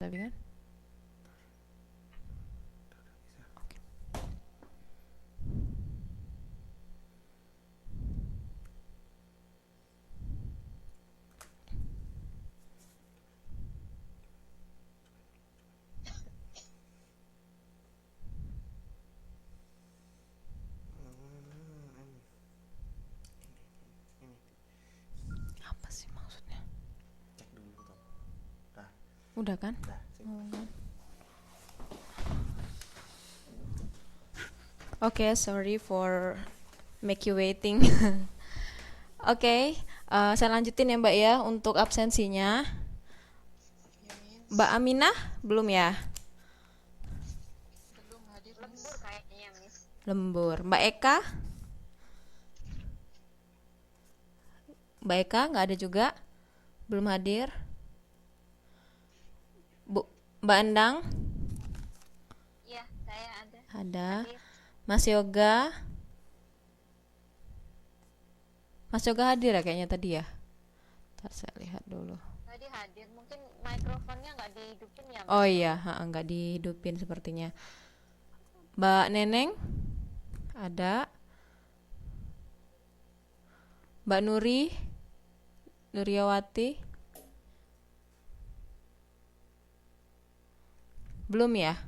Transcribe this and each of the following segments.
Tapi kan? Oke. Apa sih maksudnya? Cek dulu toh. Dah. Udah kan? Dah. Cek. Oke, sorry for make you waiting. Oke, saya lanjutin ya Mbak ya untuk absensinya. Mbak Aminah belum ya? Belum hadir, lembur kayaknya, Miss. Lembur. Mbak Eka? Mbak Eka nggak ada juga? Belum hadir? Mbak Endang? Iya, saya ada. Ada. Hadir. Mas Yoga? Mas Yoga hadir ya kayaknya tadi ya? Ntar saya lihat dulu. Tadi hadir, mungkin mikrofonnya nggak dihidupin ya, Mas? Oh iya, nggak dihidupin sepertinya. Mbak Neneng? Ada. Mbak Nuriawati? Belum ya?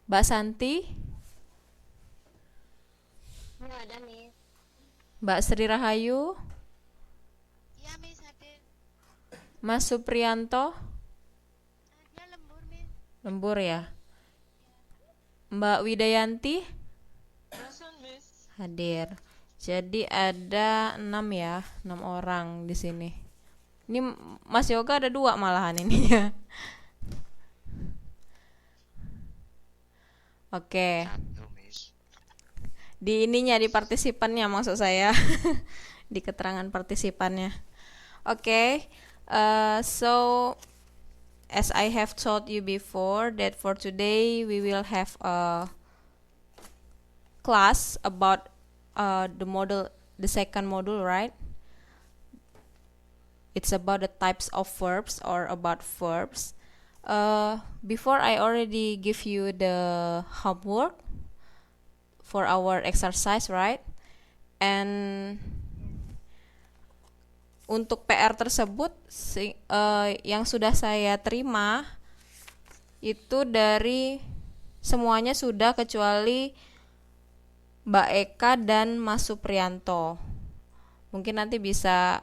Mbak Santi? Nggak ada, Miss. Mbak Sri Rahayu? Iya, Miss, hadir. Mas Supriyanto? Dia lembur, Miss. Lembur ya? Mbak Widayanti? Present, Miss. Hadir. Jadi ada 6 ya, 6 orang di sini. Ini Mas Yoga ada 2 malahan ini ya. Oke. Satu, Miss. Di ininya, di partisipannya maksud saya. Di keterangan partisipannya. Oke. So as I have told you before that for today we will have a class about the second module, right? It's about the types of verbs or about verbs. Before I already give you the homework for our exercise, right? And untuk PR tersebut yang sudah saya terima itu dari semuanya sudah kecuali Mbak Eka dan Mas Supriyanto. Mungkin nanti bisa,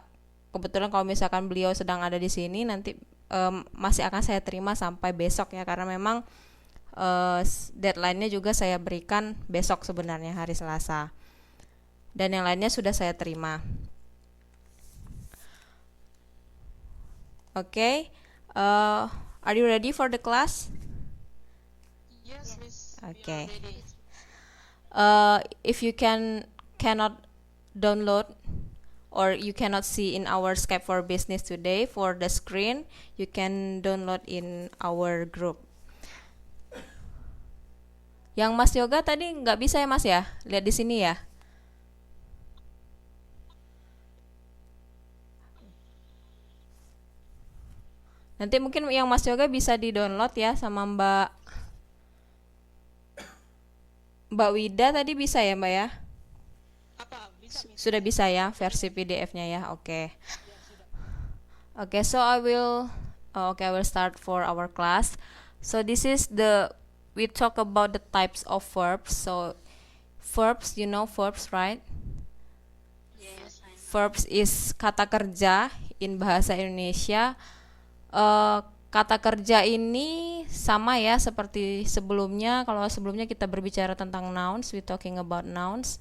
kebetulan kalau misalkan beliau sedang ada di sini nanti masih akan saya terima sampai besok ya, karena memang deadline-nya juga saya berikan besok sebenarnya, hari Selasa. Dan yang lainnya sudah saya terima. Okay, are you ready for the class? Yes, Miss. Okay. We are ready. If you cannot download or you cannot see in our Skype for Business today for the screen, you can download in our group. Yang Mas Yoga tadi nggak bisa ya Mas ya? Lihat di sini ya. Nanti mungkin yang Mas Yoga bisa di-download ya sama Mbak Wida tadi bisa ya Mbak ya? Apa? Bisa, Miss? Sudah bisa ya versi PDF-nya ya. Oke. Okay, so I will start for our class. So this is we talk about the types of verbs. So verbs, you know verbs, right? Yes, I know. Verbs is kata kerja in bahasa Indonesia. Kata kerja ini sama ya seperti sebelumnya. Kalau sebelumnya kita berbicara tentang nouns, we talking about nouns.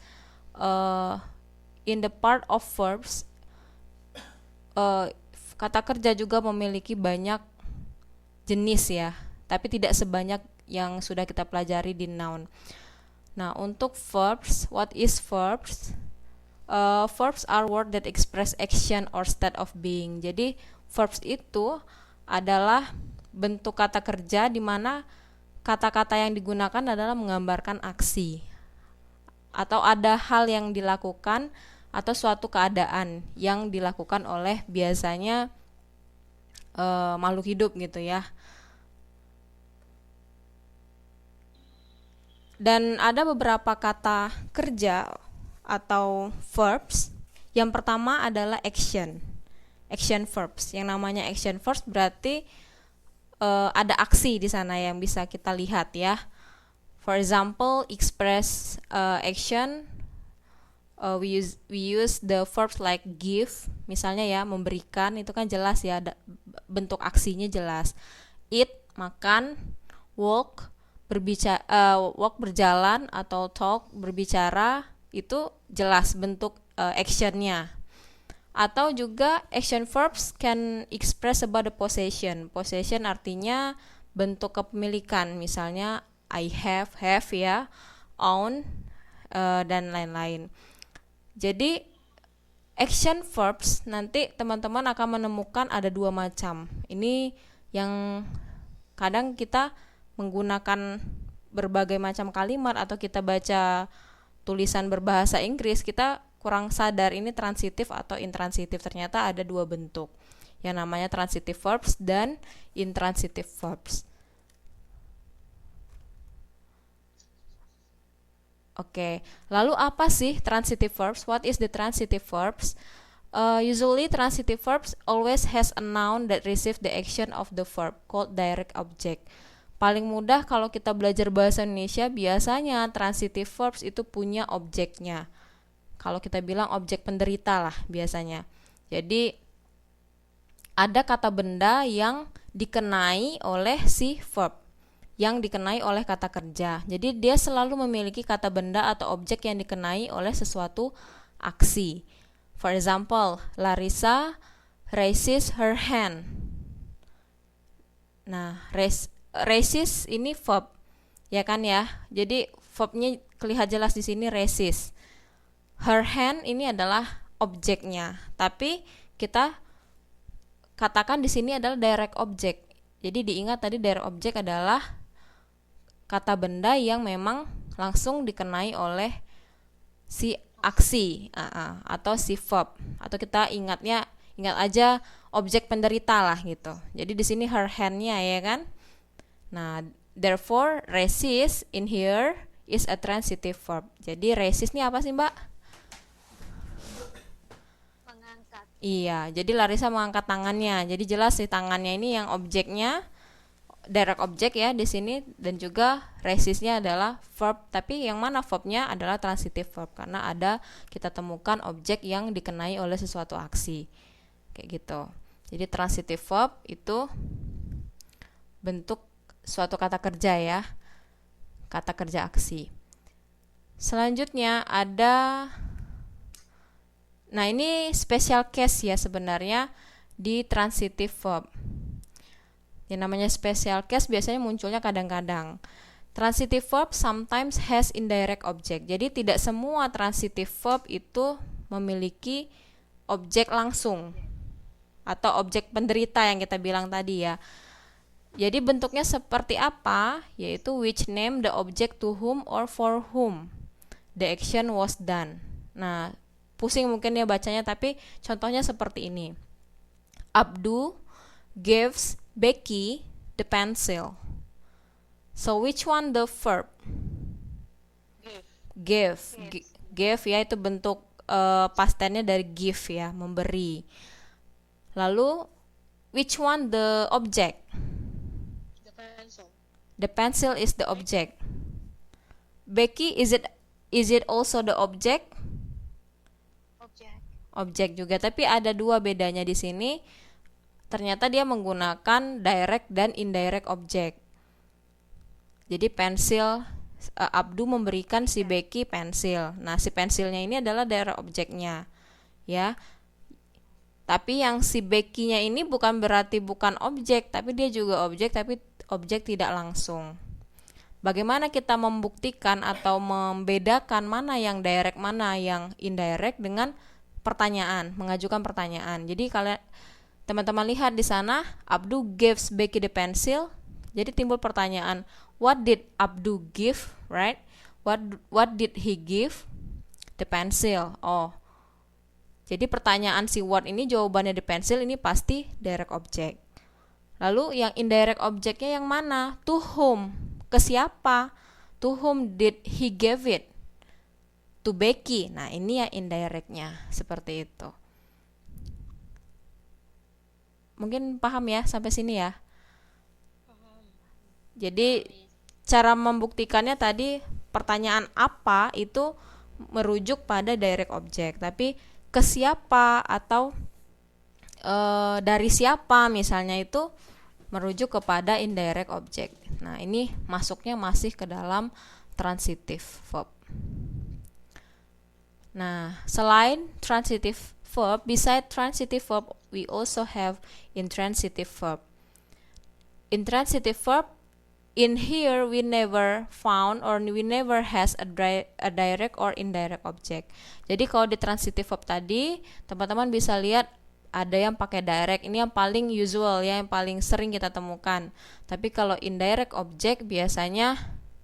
In the part of verbs, kata kerja juga memiliki banyak jenis ya, tapi tidak sebanyak yang sudah kita pelajari di noun. Nah, untuk verbs, what is verbs? Verbs are words that express action or state of being. Jadi verbs itu adalah bentuk kata kerja di mana kata-kata yang digunakan adalah menggambarkan aksi atau ada hal yang dilakukan atau suatu keadaan yang dilakukan oleh biasanya makhluk hidup gitu ya. Dan ada beberapa kata kerja atau verbs. Yang pertama adalah action verbs. Yang namanya action verbs berarti ada aksi di sana yang bisa kita lihat ya. For example, express action, we use the verbs like give, misalnya ya, memberikan, itu kan jelas ya, bentuk aksinya jelas. Eat, makan. Walk, walk berjalan, atau talk berbicara, itu jelas bentuk actionnya. Atau juga action verbs can express about the possession. Possession artinya bentuk kepemilikan, misalnya I have ya, own, dan lain-lain. Jadi action verbs nanti teman-teman akan menemukan ada 2 macam. Ini yang kadang kita menggunakan berbagai macam kalimat atau kita baca tulisan berbahasa Inggris, kita kurang sadar ini transitif atau intransitif. Ternyata ada 2 bentuk, yang namanya transitive verbs dan intransitive verbs. Oke, lalu apa sih transitive verbs? What is the transitive verbs? Usually transitive verbs always has a noun that receive the action of the verb called direct object. Paling mudah kalau kita belajar bahasa Indonesia, biasanya transitive verbs itu punya objeknya. Kalau kita bilang objek penderita lah biasanya. Jadi ada kata benda yang dikenai oleh si verb, yang dikenai oleh kata kerja. Jadi dia selalu memiliki kata benda atau objek yang dikenai oleh sesuatu aksi. For example, Larissa raises her hand. Nah, raises ini verb, ya kan ya. Jadi verbnya kelihatan jelas di sini, raises. Her hand ini adalah objeknya, tapi kita katakan di sini adalah direct object. Jadi diingat tadi direct object adalah kata benda yang memang langsung dikenai oleh si aksi atau si verb, atau kita ingat aja objek penderita lah gitu. Jadi di sini her hand-nya ya kan. Nah, therefore resist in here is a transitive verb. Jadi resist ini apa sih, Mbak? Mengangkat. Iya, jadi Larissa mengangkat tangannya. Jadi jelas sih tangannya ini yang objeknya direct object ya di sini, dan juga resistnya adalah verb, tapi yang mana verbnya adalah transitive verb karena ada kita temukan objek yang dikenai oleh sesuatu aksi. Kayak gitu. Jadi transitive verb itu bentuk suatu kata kerja ya. Kata kerja aksi. Selanjutnya ada, nah ini special case ya sebenarnya di transitive verb. Yang namanya special case biasanya munculnya kadang-kadang. Transitive verb sometimes has indirect object. Jadi tidak semua transitive verb itu memiliki objek langsung atau objek penderita yang kita bilang tadi ya. Jadi bentuknya seperti apa? Yaitu which name the object to whom or for whom the action was done. Nah, pusing mungkin ya bacanya, tapi contohnya seperti ini. Abdu gives Becky the pencil. So which one the verb? Give. Give ya, itu bentuk past tense-nya dari give ya, memberi. Lalu which one the object? The pencil. The pencil is the object. Becky, is it also the object? Objek juga, tapi ada 2 bedanya di sini. Ternyata dia menggunakan direct dan indirect object. Jadi pensil, Abdu memberikan si Becky pensil. Nah, si pensilnya ini adalah direct objeknya, ya. Tapi yang si Becky-nya ini bukan berarti bukan objek, tapi dia juga objek, tapi objek tidak langsung. Bagaimana kita membuktikan atau membedakan mana yang direct, mana yang indirect dengan pertanyaan, mengajukan pertanyaan. Jadi kalau teman-teman lihat di sana, Abdu gives Becky the pencil. Jadi timbul pertanyaan, what did Abdu give, right? What did he give? The pencil. Jadi pertanyaan si what ini jawabannya the pencil, ini pasti direct object. Lalu yang indirect objectnya yang mana? To whom? Ke siapa? To whom did he give it? To Becky. Nah, ini ya indirectnya, seperti itu. Mungkin paham ya sampai sini ya. Jadi cara membuktikannya tadi, pertanyaan apa itu merujuk pada direct object, tapi ke siapa atau dari siapa misalnya itu merujuk kepada indirect object. Nah, ini masuknya masih ke dalam transitive verb. Nah, selain transitive verb, beside transitive verb, we also have intransitive verb. Intransitive verb, in here we never found or we never has a direct or indirect object. Jadi kalau di transitive verb tadi, teman-teman bisa lihat ada yang pakai direct, ini yang paling usual ya, yang paling sering kita temukan. Tapi kalau indirect object biasanya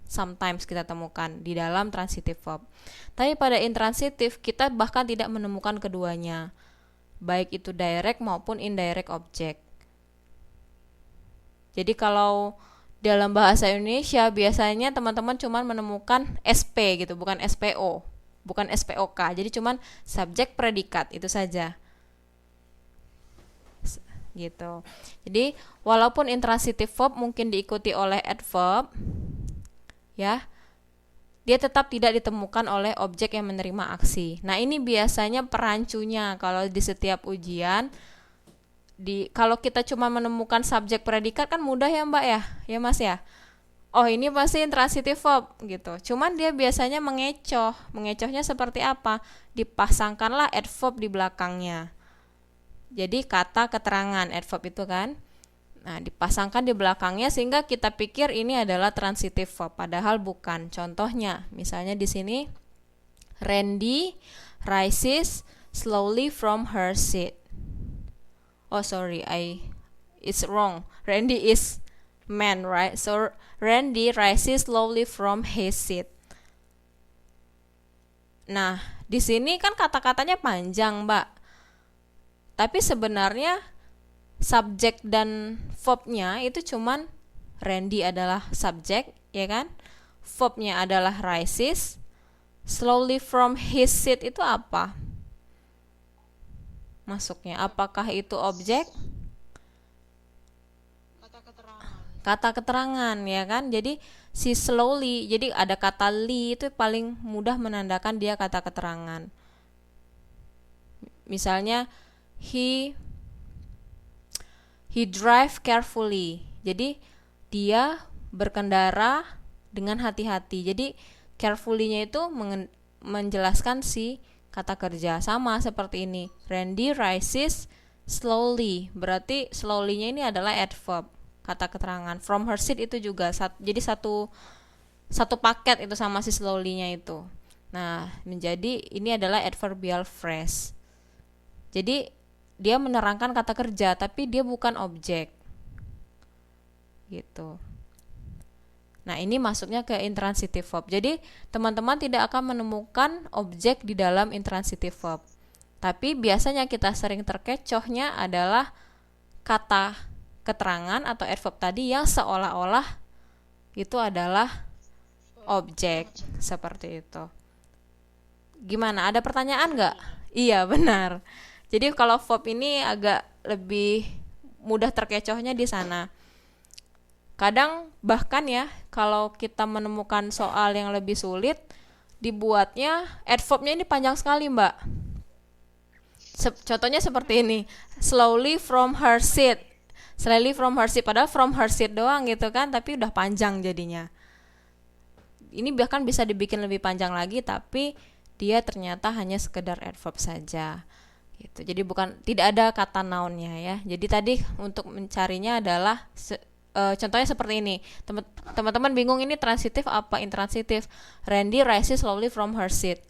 sometimes kita temukan di dalam transitive verb. Tapi pada intransitive kita bahkan tidak menemukan keduanya, baik itu direct maupun indirect object. Jadi kalau dalam bahasa Indonesia biasanya teman-teman cuma menemukan SP gitu, bukan SPO, bukan SPOK. Jadi cuma subjek predikat itu saja. Gitu. Jadi walaupun intransitive verb mungkin diikuti oleh adverb, ya, dia tetap tidak ditemukan oleh objek yang menerima aksi. Nah, ini biasanya perancunya kalau di setiap ujian. Kalau kita cuma menemukan subjek predikat kan mudah ya Mbak ya Mas ya. Oh, ini pasti intransitive verb gitu. Cuman dia biasanya mengecohnya seperti apa? Dipasangkanlah adverb di belakangnya. Jadi kata keterangan adverb itu kan. Nah, dipasangkan di belakangnya sehingga kita pikir ini adalah transitive verb, padahal bukan. Contohnya, misalnya di sini Randy rises slowly from her seat. Oh sorry, it's wrong. Randy is man, right? So Randy rises slowly from his seat. Nah, di sini kan kata-katanya panjang, Mbak. Tapi sebenarnya subjek dan verbnya itu cuman Randy adalah subjek, ya kan? Verbnya adalah rises. Slowly from his seat itu apa? Masuknya apakah itu objek? Kata keterangan ya kan. Jadi si slowly, jadi ada kata li itu paling mudah menandakan dia kata keterangan. Misalnya he drive carefully. Jadi dia berkendara dengan hati-hati. Jadi carefully-nya itu menjelaskan si kata kerja. Sama seperti ini, Randy rises slowly, berarti slowly-nya ini adalah adverb, kata keterangan. From her seat itu juga jadi satu paket itu sama si slowly-nya itu. Nah, menjadi ini adalah adverbial phrase. Jadi dia menerangkan kata kerja tapi dia bukan objek gitu. Nah, ini masuknya ke intransitive verb. Jadi, teman-teman tidak akan menemukan objek di dalam intransitive verb. Tapi biasanya kita sering terkecohnya adalah kata keterangan atau adverb tadi yang seolah-olah itu adalah objek, seperti itu. Gimana? Ada pertanyaan nggak? Iya, benar. Jadi kalau verb ini agak lebih mudah terkecohnya di sana. Kadang bahkan ya, kalau kita menemukan soal yang lebih sulit, dibuatnya adverbnya ini panjang sekali, Mbak. Contohnya seperti ini, slowly from her seat. Slowly from her seat, padahal from her seat doang gitu kan, tapi udah panjang jadinya. Ini bahkan bisa dibikin lebih panjang lagi, tapi dia ternyata hanya sekedar adverb saja. Gitu. Jadi tidak ada kata noun-nya ya. Jadi tadi untuk mencarinya adalah contohnya seperti ini. Teman-teman bingung ini transitif apa intransitif? Randy rises slowly from her seat.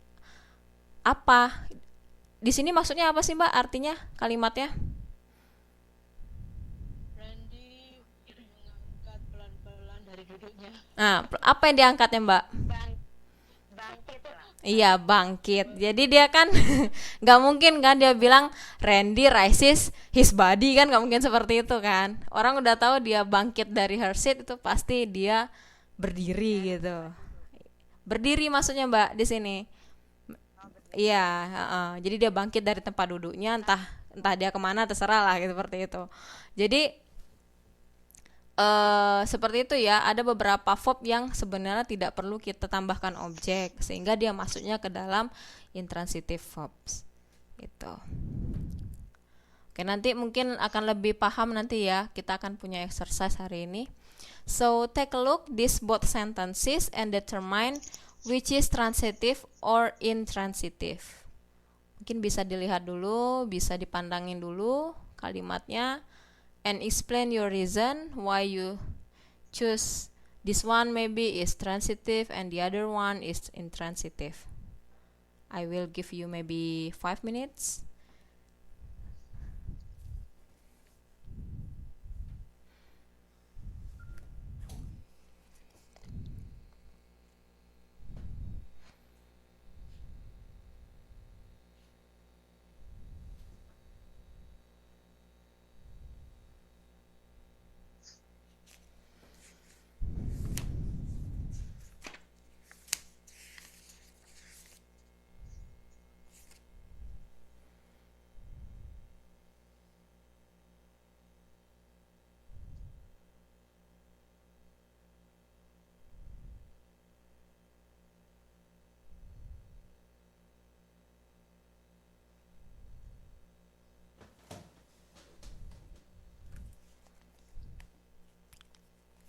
Apa? Di sini maksudnya apa sih Mbak? Artinya kalimatnya? Randy mengangkat pelan-pelan dari duduknya. Nah, apa yang diangkatnya Mbak? Bangkit lah. Iya, bangkit. Jadi dia kan nggak mungkin kan dia bilang Randy raises his body, kan nggak mungkin seperti itu kan. Orang udah tahu dia bangkit dari her seat, itu pasti dia berdiri gitu. Berdiri maksudnya Mbak di sini. Iya, heeh. Jadi dia bangkit dari tempat duduknya, entah entah dia kemana terserah lah gitu, seperti itu. Jadi seperti itu ya, ada beberapa verb yang sebenarnya tidak perlu kita tambahkan objek sehingga dia masuknya ke dalam intransitive verbs gitu. Oke, nanti mungkin akan lebih paham nanti ya, kita akan punya exercise hari ini. So take a look these both sentences and determine which is transitive or intransitive. Mungkin bisa dilihat dulu, bisa dipandangin dulu kalimatnya, and explain your reason why you choose this one maybe is transitive and the other one is intransitive. I will give you maybe 5 minutes.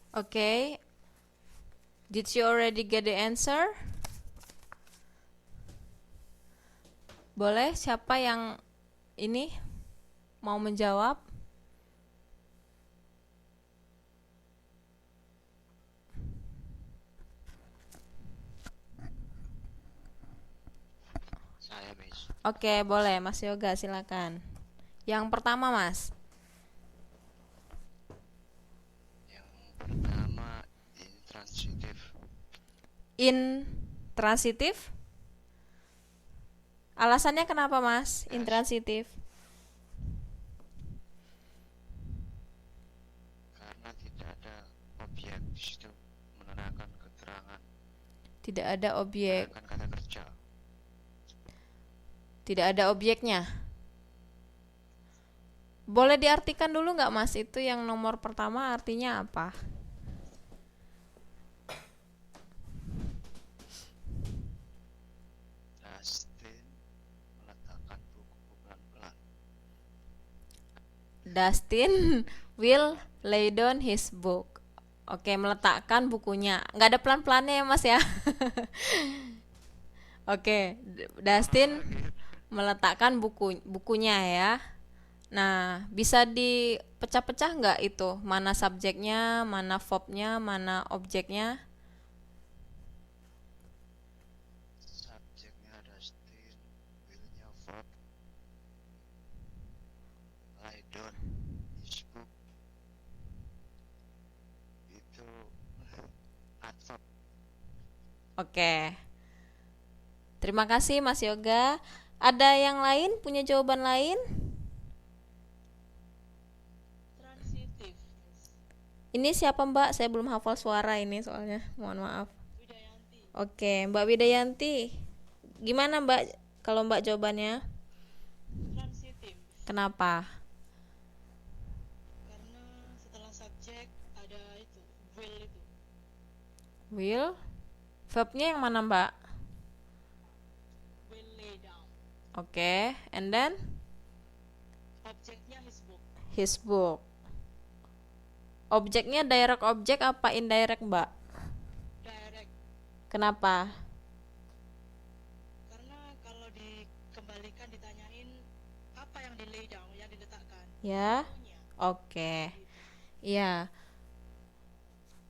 Okay, did you already get the answer? Boleh siapa yang ini mau menjawab? Saya, Miss. Oke, boleh Mas Yoga, silakan. Yang pertama Mas. Yang pertama intransitif. Intransitif? Alasannya kenapa Mas? Intransitif. Karena tidak ada objek di situ menerangkan keterangan, Tidak ada objek. menerangkan kata kerja. Tidak ada objeknya. Boleh diartikan dulu nggak Mas, itu yang nomor pertama artinya apa? Dustin meletakkan buku pelan-pelan. Dustin will lay down his book. Oke, meletakkan bukunya. Nggak ada pelan-pelannya ya Mas ya. Oke, Dustin meletakkan bukunya ya. Nah, bisa dipecah-pecah nggak itu? Mana subjeknya, mana verbnya, mana objeknya? Subjeknya Dustin, willnya verb, lie down his book itu adverb. Oke. Terima kasih Mas Yoga. Ada yang lain punya jawaban lain? Transitif, Miss. Ini siapa Mbak? Saya belum hafal suara ini soalnya. Mohon maaf. Widayanti. Oke, Mbak Widayanti. Gimana Mbak kalau Mbak jawabannya? Transitif. Kenapa? Karena setelah subjek ada itu, will itu. Will? Verbnya yang mana Mbak? Will lay down. Oke, and then Objeknya his book. his book. Objeknya direct object apa indirect Mbak? Direct. Kenapa? Karena kalau dikembalikan ditanyain apa yang di lay down, yang diletakkan. Ya. Punya. Oke. Iya.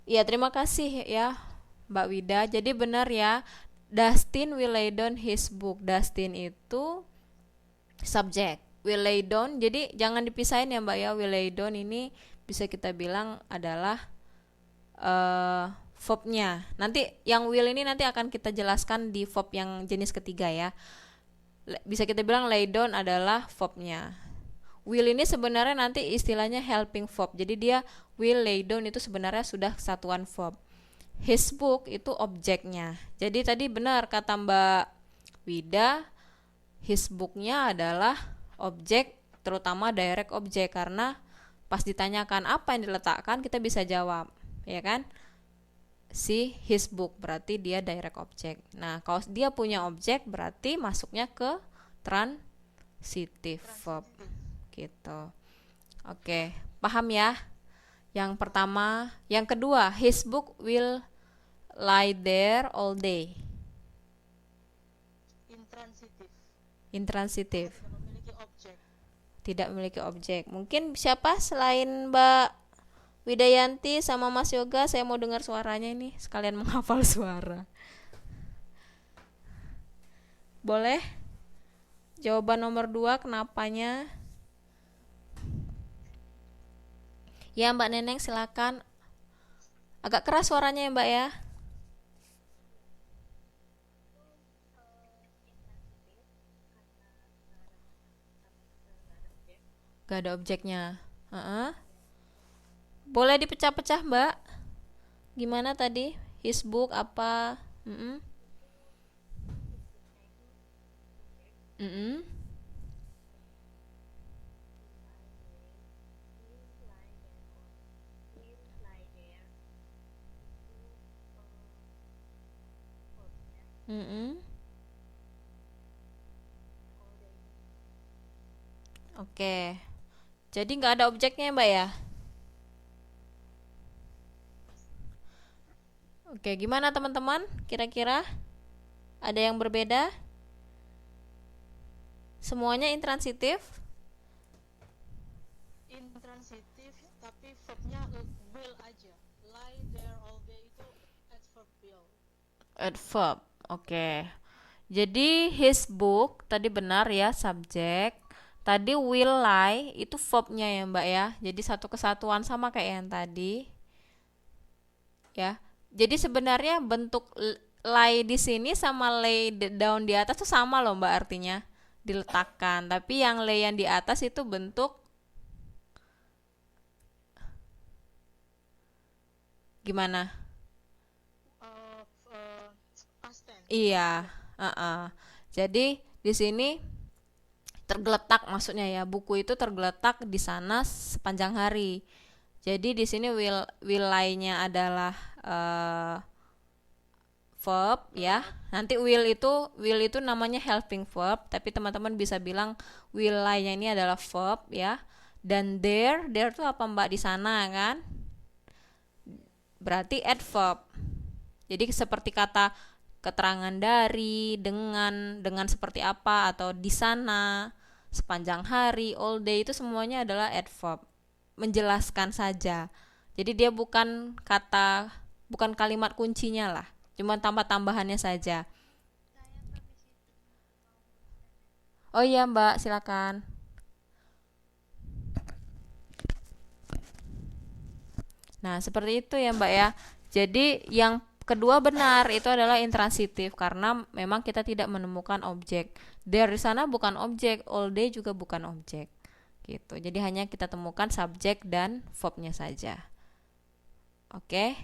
Iya, terima kasih ya Mbak Wida. Jadi benar ya, Dustin will lay down his book. Dustin itu subjek, will lay down. Jadi jangan dipisahin ya Mbak ya. Will lay down ini bisa kita bilang adalah verbnya. Nanti yang will ini nanti akan kita jelaskan di verb yang jenis ketiga ya. Bisa kita bilang lay down adalah verbnya. Will ini sebenarnya nanti istilahnya helping verb. Jadi dia will lay down itu sebenarnya sudah satuan verb. His book itu objeknya. Jadi tadi benar kata Mbak Wida, his booknya adalah objek, terutama direct object, karena pas ditanyakan apa yang diletakkan kita bisa jawab, ya kan? Si his book berarti dia direct object. Nah, kalau dia punya objek berarti masuknya ke transitive verb gitu. Oke, paham ya? Yang pertama, yang kedua, his book will lie there all day. Intransitif. Intransitive, Tidak memiliki objek. tidak memiliki objek. Mungkin siapa selain Mbak Widayanti sama Mas Yoga, saya mau dengar suaranya ini, sekalian menghafal suara. Boleh? Jawaban nomor 2, kenapanya? Ya Mbak Neneng silakan. Agak keras suaranya ya Mbak ya. Gak ada objeknya. Boleh dipecah-pecah Mbak. Gimana tadi? His book apa? Oke. Jadi nggak ada objeknya Mbak ya? Oke, gimana teman-teman? Kira-kira ada yang berbeda? Semuanya intransitif? Intransitif, tapi verbnya will aja. Lie there all day itu adverb will. Adverb. Oke. Jadi his book tadi benar ya, subjek. Tadi will lie itu verbnya ya Mbak ya. Jadi satu kesatuan sama kayak yang tadi. Ya. Jadi sebenarnya bentuk lie di sini sama lay down di atas tuh sama loh Mbak, artinya diletakkan. Tapi yang lay yang di atas itu bentuk gimana? Past tense. Iya, Jadi di sini tergeletak maksudnya ya, buku itu tergeletak di sana sepanjang hari. Jadi di sini will lie-nya adalah verb ya. Nanti will itu namanya helping verb, tapi teman-teman bisa bilang will lie-nya ini adalah verb ya. Dan there itu apa Mbak, di sana kan? Berarti adverb. Jadi seperti kata keterangan dari, dengan seperti apa, atau di sana, sepanjang hari, all day, itu semuanya adalah adverb, menjelaskan saja. Jadi dia bukan kalimat kuncinya lah, cuma tambah-tambahannya saja. Oh iya Mbak, silakan. Nah, seperti itu ya Mbak ya. Jadi yang kedua benar, itu adalah intransitif karena memang kita tidak menemukan objek. There di sana bukan objek, all day juga bukan objek. Gitu. Jadi hanya kita temukan subjek dan verbnya saja. Oke.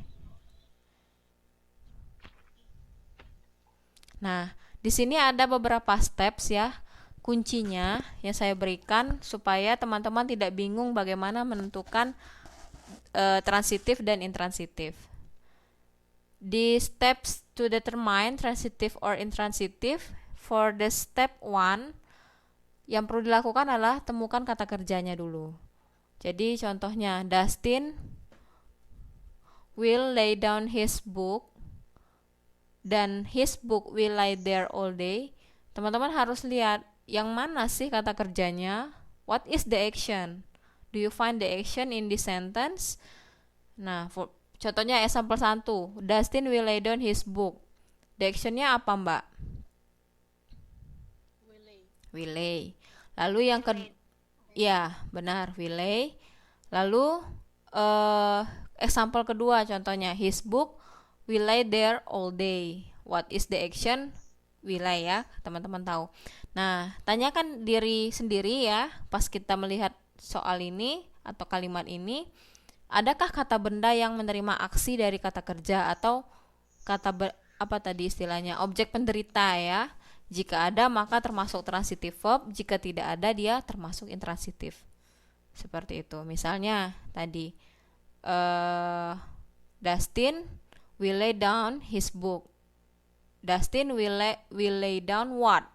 Nah, di sini ada beberapa steps ya, kuncinya yang saya berikan supaya teman-teman tidak bingung bagaimana menentukan transitif dan intransitif. The steps to determine transitive or intransitive, for the step 1 yang perlu dilakukan adalah temukan kata kerjanya dulu. Jadi contohnya, Dustin will lay down his book dan his book will lie there all day. Teman-teman harus lihat yang mana sih kata kerjanya. What is the action? Do you find the action in the sentence? Nah, contohnya example 1, Dustin will lay down his book. The action-nya apa Mbak? Will lay. Lalu yang kedua, ya benar, will lay. Lalu example kedua contohnya, his book We lay there all day. What is the action? We lay, ya, teman-teman tahu. Nah, tanyakan diri sendiri ya, pas kita melihat soal ini atau kalimat ini, adakah kata benda yang menerima aksi dari kata kerja atau apa tadi istilahnya, objek penderita ya. Jika ada maka termasuk transitive verb, jika tidak ada dia termasuk intransitif. Seperti itu. Misalnya tadi Dustin will lay down his book. Dustin will lay down what?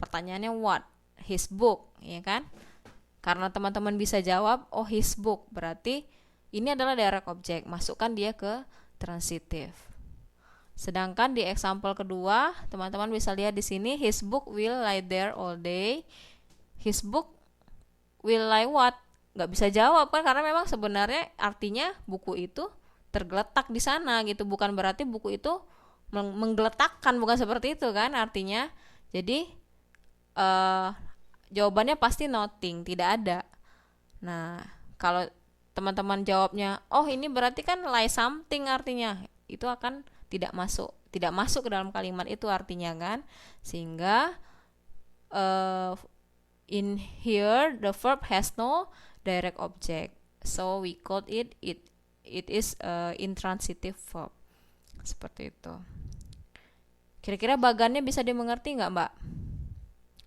Pertanyaannya what? His book, ya kan? Karena teman-teman bisa jawab, oh his book, berarti ini adalah direct object, masukkan dia ke transitive. Sedangkan di example kedua, teman-teman bisa lihat di sini, his book will lie there all day. His book will lie what? Nggak bisa jawab kan, karena memang sebenarnya artinya buku itu tergeletak di sana gitu, bukan berarti buku itu menggeletakkan, bukan seperti itu kan artinya. Jadi jawabannya pasti nothing, tidak ada. Nah, kalau teman-teman jawabnya, oh ini berarti kan lie something, artinya itu akan tidak masuk ke dalam kalimat itu artinya kan. Sehingga in here the verb has no direct object, so we called it is intransitive verb. Seperti itu. Kira-kira bagannya bisa dimengerti nggak, Mbak?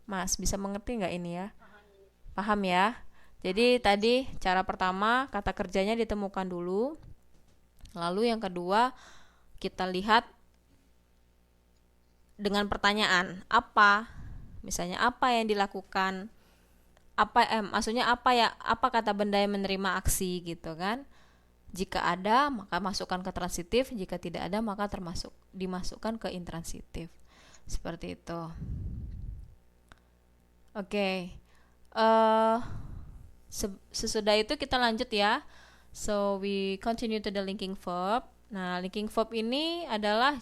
Mas, bisa mengerti nggak ini ya? Paham ya? Jadi tadi cara pertama kata kerjanya ditemukan dulu. Lalu yang kedua kita lihat dengan pertanyaan apa? Misalnya apa yang dilakukan? Maksudnya apa kata benda yang menerima aksi gitu kan? Jika ada maka masukkan ke transitif, jika tidak ada maka dimasukkan ke intransitif. Seperti itu. Oke. Sesudah itu kita lanjut ya. So we continue to the linking verb. Nah, linking verb ini adalah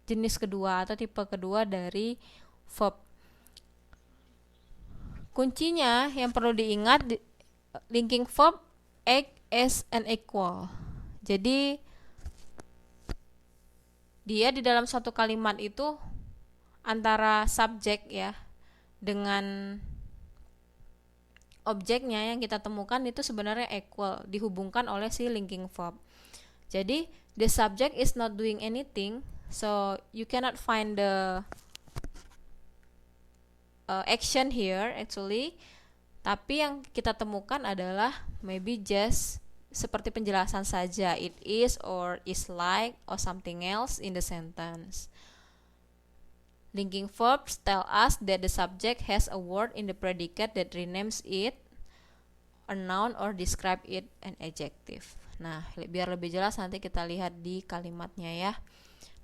jenis kedua atau tipe kedua dari verb. Kuncinya yang perlu diingat, linking verb act as an equal. Jadi dia di dalam suatu kalimat itu antara subjek ya dengan objeknya yang kita temukan itu sebenarnya equal, dihubungkan oleh si linking verb. Jadi the subject is not doing anything, so you cannot find the action here actually. Tapi yang kita temukan adalah maybe just seperti penjelasan saja, it is or is like or something else in the sentence. Linking verbs tell us that the subject has a word in the predicate that renames it, a noun, or describe it, an adjective. Nah, biar lebih jelas nanti kita lihat di kalimatnya ya.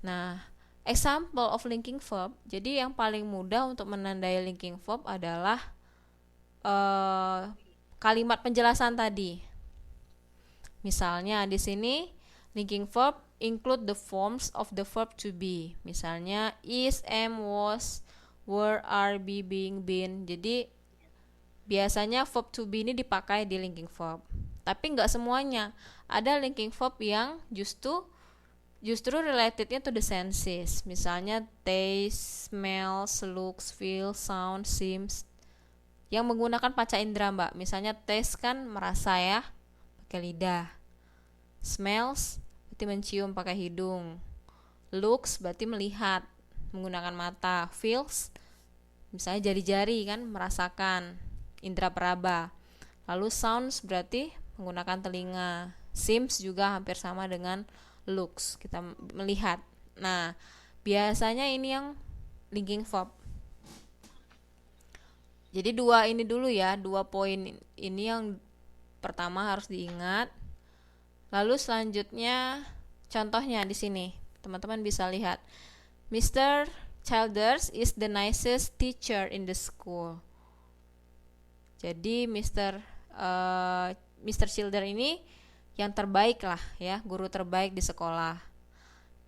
Nah, example of linking verb. Jadi yang paling mudah untuk menandai linking verb adalah kalimat penjelasan tadi. Misalnya di sini linking verb include the forms of the verb to be. Misalnya is, am, was, were, are, be, being, been. Jadi biasanya verb to be ini dipakai di linking verb. Tapi nggak semuanya. Ada linking verb yang justru relatednya to the senses. Misalnya taste, smells, looks, feel, sound, seems, yang menggunakan panca indera, Mbak. Misalnya taste kan merasa ya, pakai lidah. Smells berarti mencium pakai hidung. Looks berarti melihat menggunakan mata. Feels misalnya jari-jari kan, merasakan, indera peraba. Lalu sounds berarti menggunakan telinga. Seems juga hampir sama dengan looks, kita melihat. Nah, biasanya ini yang linking verb. Jadi dua poin ini yang pertama harus diingat. Lalu selanjutnya contohnya di sini, teman-teman bisa lihat. Mr. Childers is the nicest teacher in the school. Jadi Mr. Childers ini yang terbaik lah ya, guru terbaik di sekolah.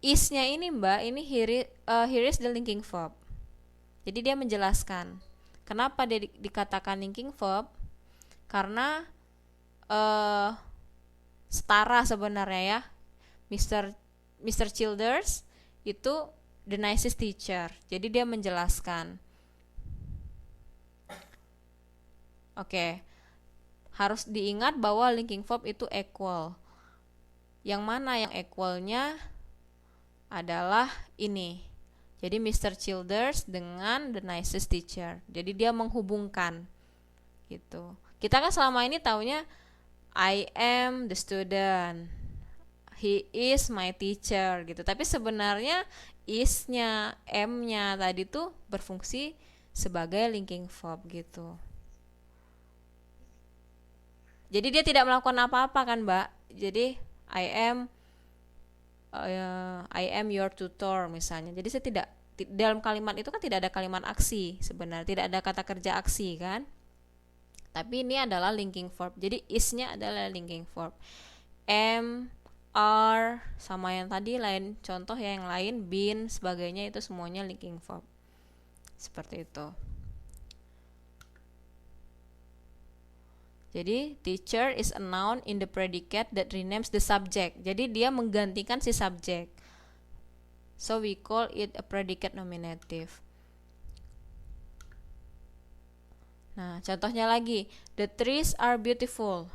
Is-nya ini, Mbak, ini here is the linking verb. Jadi dia menjelaskan kenapa dia dikatakan linking verb, karena setara sebenarnya ya. Mr. Childers itu the nicest teacher. Jadi dia menjelaskan. Oke. Harus diingat bahwa linking verb itu equal. Yang mana yang equalnya adalah ini. Jadi Mr. Childers dengan the nicest teacher. Jadi dia menghubungkan gitu. Kita kan selama ini taunya I am the student, he is my teacher gitu. Tapi sebenarnya is-nya, am-nya tadi tuh berfungsi sebagai linking verb gitu. Jadi dia tidak melakukan apa-apa kan, Mbak. Jadi I am your tutor misalnya. Jadi saya tidak, dalam kalimat itu kan tidak ada kalimat aksi sebenarnya, tidak ada kata kerja aksi kan. Tapi ini adalah linking verb. Jadi is-nya adalah linking verb. Am, are, sama yang tadi lain contoh yang lain, been, sebagainya itu semuanya linking verb. Seperti itu. Jadi teacher is a noun in the predicate that renames the subject. Jadi dia menggantikan si subjek. So we call it a predicate nominative. Nah, contohnya lagi, the trees are beautiful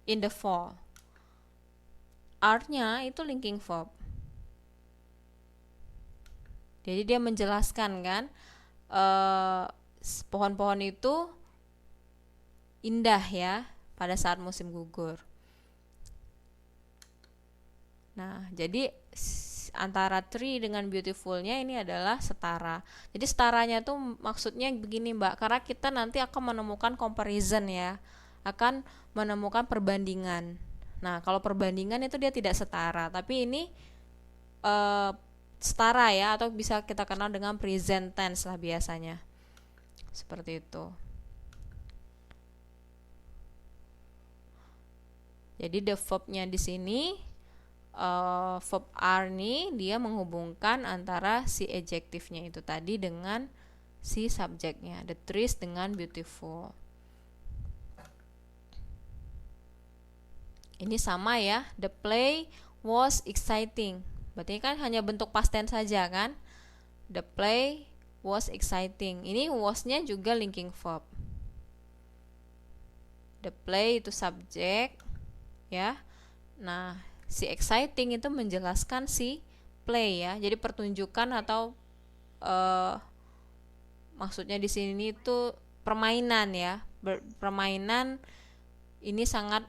in the fall. Are-nya itu linking verb. Jadi dia menjelaskan kan, pohon-pohon itu indah ya pada saat musim gugur. Nah, jadi antara tree dengan beautifulnya ini adalah setara. Jadi setaranya tuh maksudnya begini Mbak, karena kita nanti akan menemukan comparison ya, akan menemukan perbandingan. Nah, kalau perbandingan itu dia tidak setara, tapi ini setara ya, atau bisa kita kenal dengan present tense lah biasanya. Seperti itu. Jadi the verb-nya di sini verb are nih dia menghubungkan antara si adjektifnya itu tadi dengan si subjeknya, the trees dengan beautiful. Ini sama ya, the play was exciting. Berarti kan hanya bentuk past tense saja kan? The play was exciting. Ini was-nya juga linking verb. The play itu subjek ya. Nah, si exciting itu menjelaskan si play ya. Jadi pertunjukan atau maksudnya di sini itu permainan ya. Permainan ini sangat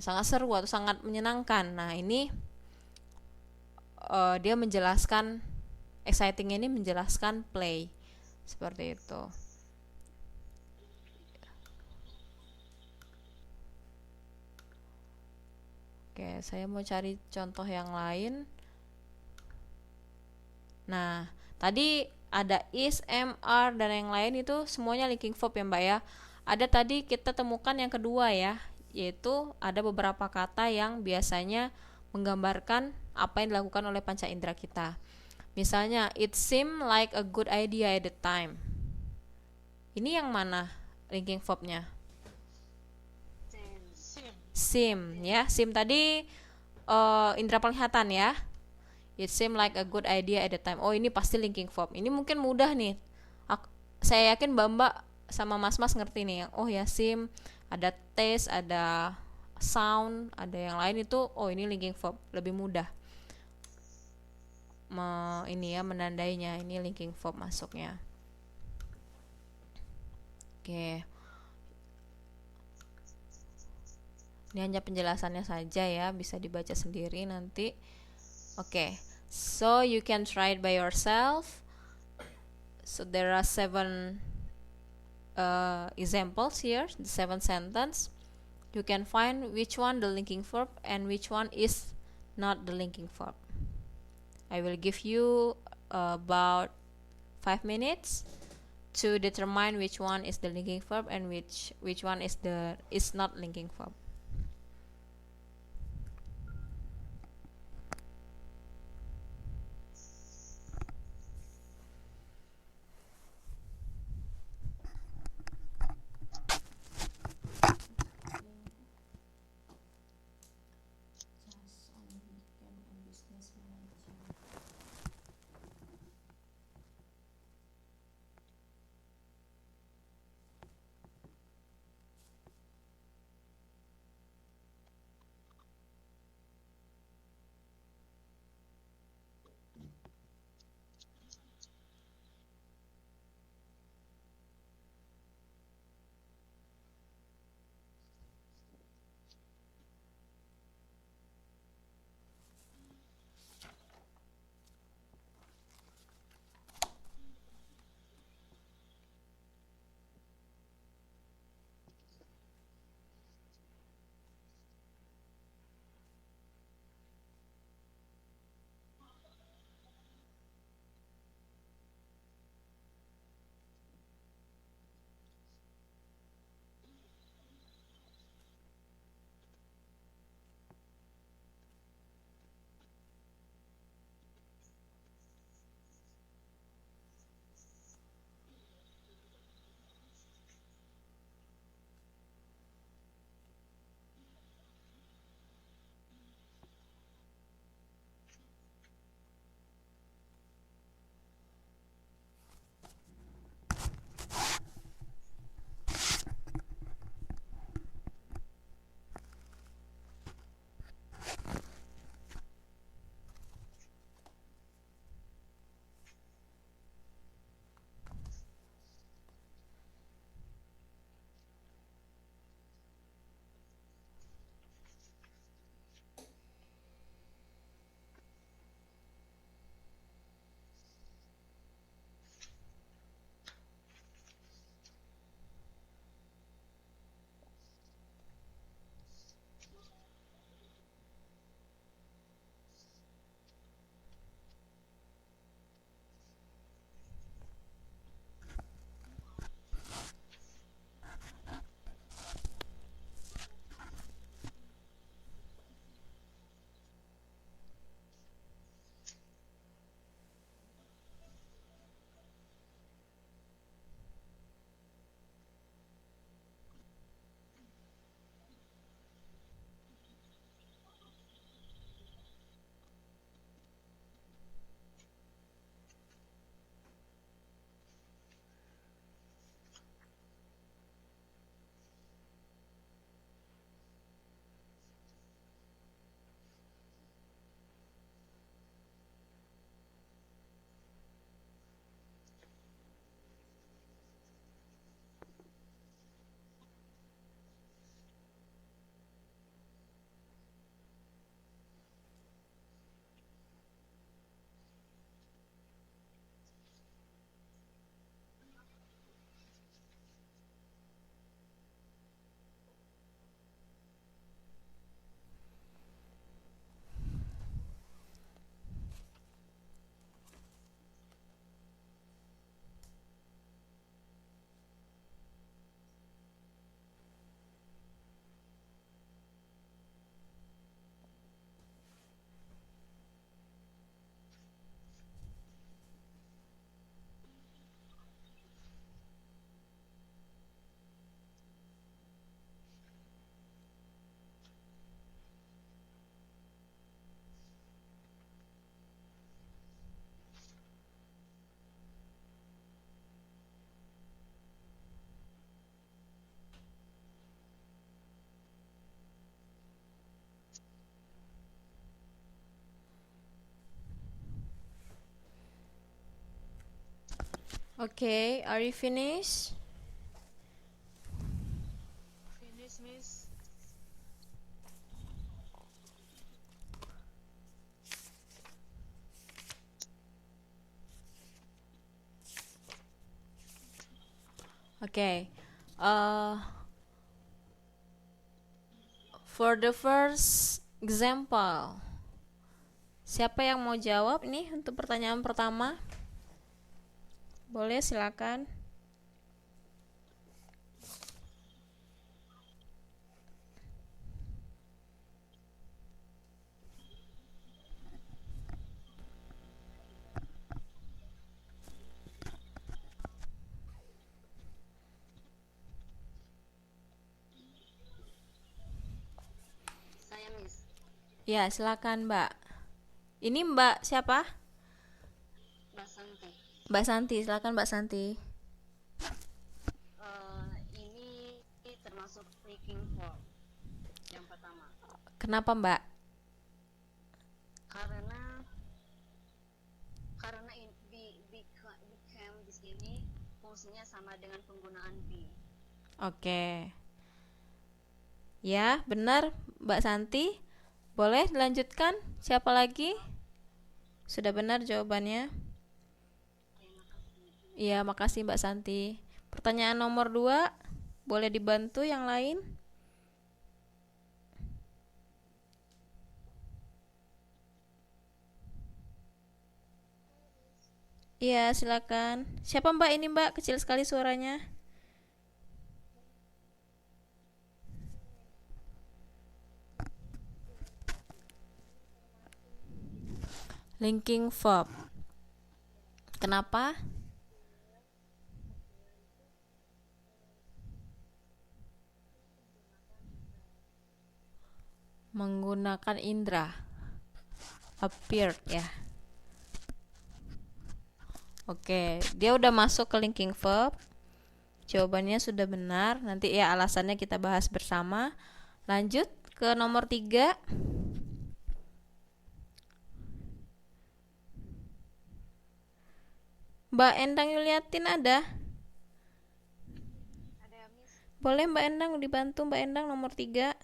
sangat seru atau sangat menyenangkan. Nah, ini dia menjelaskan exciting ini menjelaskan play. Seperti itu. Oke, saya mau cari contoh yang lain. Nah, tadi ada is, am, are, dan yang lain itu semuanya linking verb ya Mbak ya. Ada tadi kita temukan yang kedua ya, yaitu ada beberapa kata yang biasanya menggambarkan apa yang dilakukan oleh panca indera kita. Misalnya, it seemed like a good idea at the time. Ini yang mana linking verb-nya? Seem ya, seem tadi indera penglihatan ya. It seemed like a good idea at the time. Oh, ini pasti linking verb. Ini mungkin mudah nih. Saya yakin Mbak sama Mas-mas ngerti nih. Oh ya, seem, ada taste, ada sound, ada yang lain itu. Oh, ini linking verb, lebih mudah. Ini ya menandainya. Ini linking verb masuknya. Oke. Ini hanya penjelasannya saja ya, bisa dibaca sendiri nanti. Oke, so you can try it by yourself. So there are 7 examples here, the 7 sentence. You can find which one the linking verb and which one is not the linking verb. I will give you about 5 minutes to determine which one is the linking verb and which one is not linking verb. Okay, are you finished? Finish, Miss. Okay. For the first example, siapa yang mau jawab nih untuk pertanyaan pertama? Boleh, silakan. Saya Miss. Ya, silakan Mbak. Ini Mbak siapa? Mbak Santi. Mbak Santi, silakan Mbak Santi. Ini termasuk speaking form yang pertama. Kenapa Mbak? Karena became di sini fungsinya sama dengan penggunaan be. Oke. Ya, benar Mbak Santi. Boleh dilanjutkan? Siapa lagi? Sudah benar jawabannya? Iya, makasih Mbak Santi. Pertanyaan nomor 2, boleh dibantu yang lain? Iya, silakan. Siapa Mbak ini Mbak? Kecil sekali suaranya. Linking verb. Kenapa? Menggunakan indera. Appeared ya. Oke, dia udah masuk ke linking verb. Jawabannya sudah benar. Nanti ya alasannya kita bahas bersama. Lanjut ke nomor 3. Mbak Endang Yuliatin ada? Ada Miss. Boleh Mbak Endang dibantu Mbak Endang nomor 3.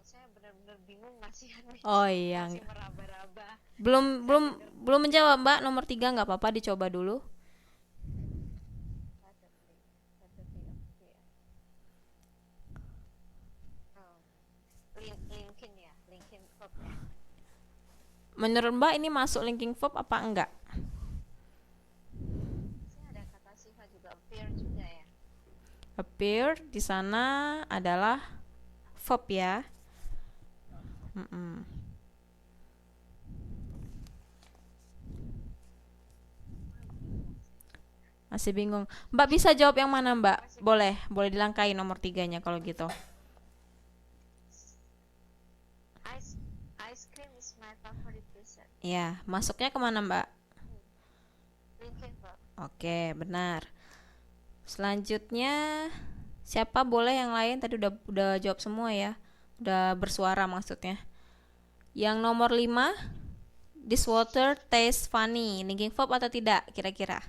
Saya benar-benar bingung masih Miss. Oh iya. Masih meraba-raba. Belum menjawab Mbak nomor 3, nggak apa-apa dicoba dulu. Linkin verb ya. Menurut Mbak ini masuk linking verb apa enggak? Saya ada kata sifat juga appear juga ya. Appear di sana adalah verb ya. Masih bingung. Mbak bisa jawab yang mana Mbak? Boleh dilangkai nomor 3-nya kalau gitu. Ice cream is my favorite dessert. Ya, masuknya kemana Mbak? Linkin verb. Oke, benar. Selanjutnya siapa boleh yang lain? Tadi udah jawab semua ya. Udah bersuara maksudnya. Yang nomor 5, this water tastes funny. Linking verb atau tidak kira-kira?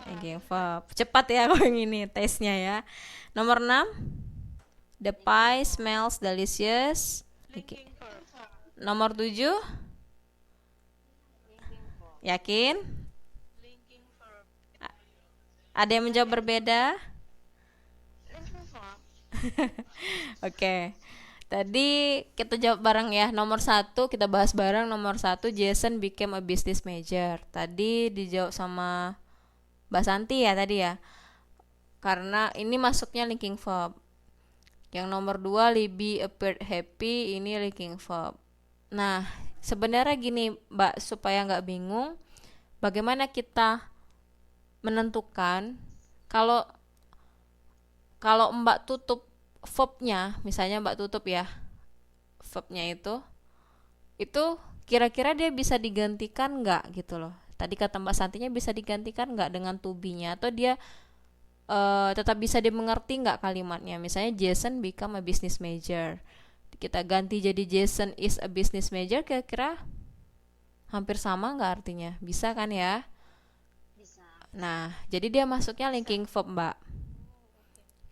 Linking verb. Cepat ya kalau yang ini taste-nya ya. Nomor 6, the pie smells delicious. Linking verb. Nomor 7, yakin? Linking verb. Ada yang menjawab berbeda? Linkin verb. Oke. Tadi kita jawab bareng ya. Nomor 1 kita bahas bareng. Nomor 1, Jason became a business major. Tadi dijawab sama Mbak Santi ya tadi ya. Karena ini masuknya linking verb. Yang nomor 2, Libby appeared happy. Ini linking verb. Nah, sebenarnya gini Mbak, supaya nggak bingung, bagaimana kita menentukan kalau Mbak tutup verbnya, misalnya Mbak tutup ya verbnya itu kira-kira dia bisa digantikan nggak gitu loh. Tadi kata Mbak Santinya bisa digantikan nggak dengan to be-nya, atau dia tetap bisa dimengerti nggak kalimatnya. Misalnya Jason become a business major, kita ganti jadi Jason is a business major, kira-kira Hampir sama nggak artinya? Bisa kan ya? Bisa. Nah, jadi dia masuknya linking verb, Mbak.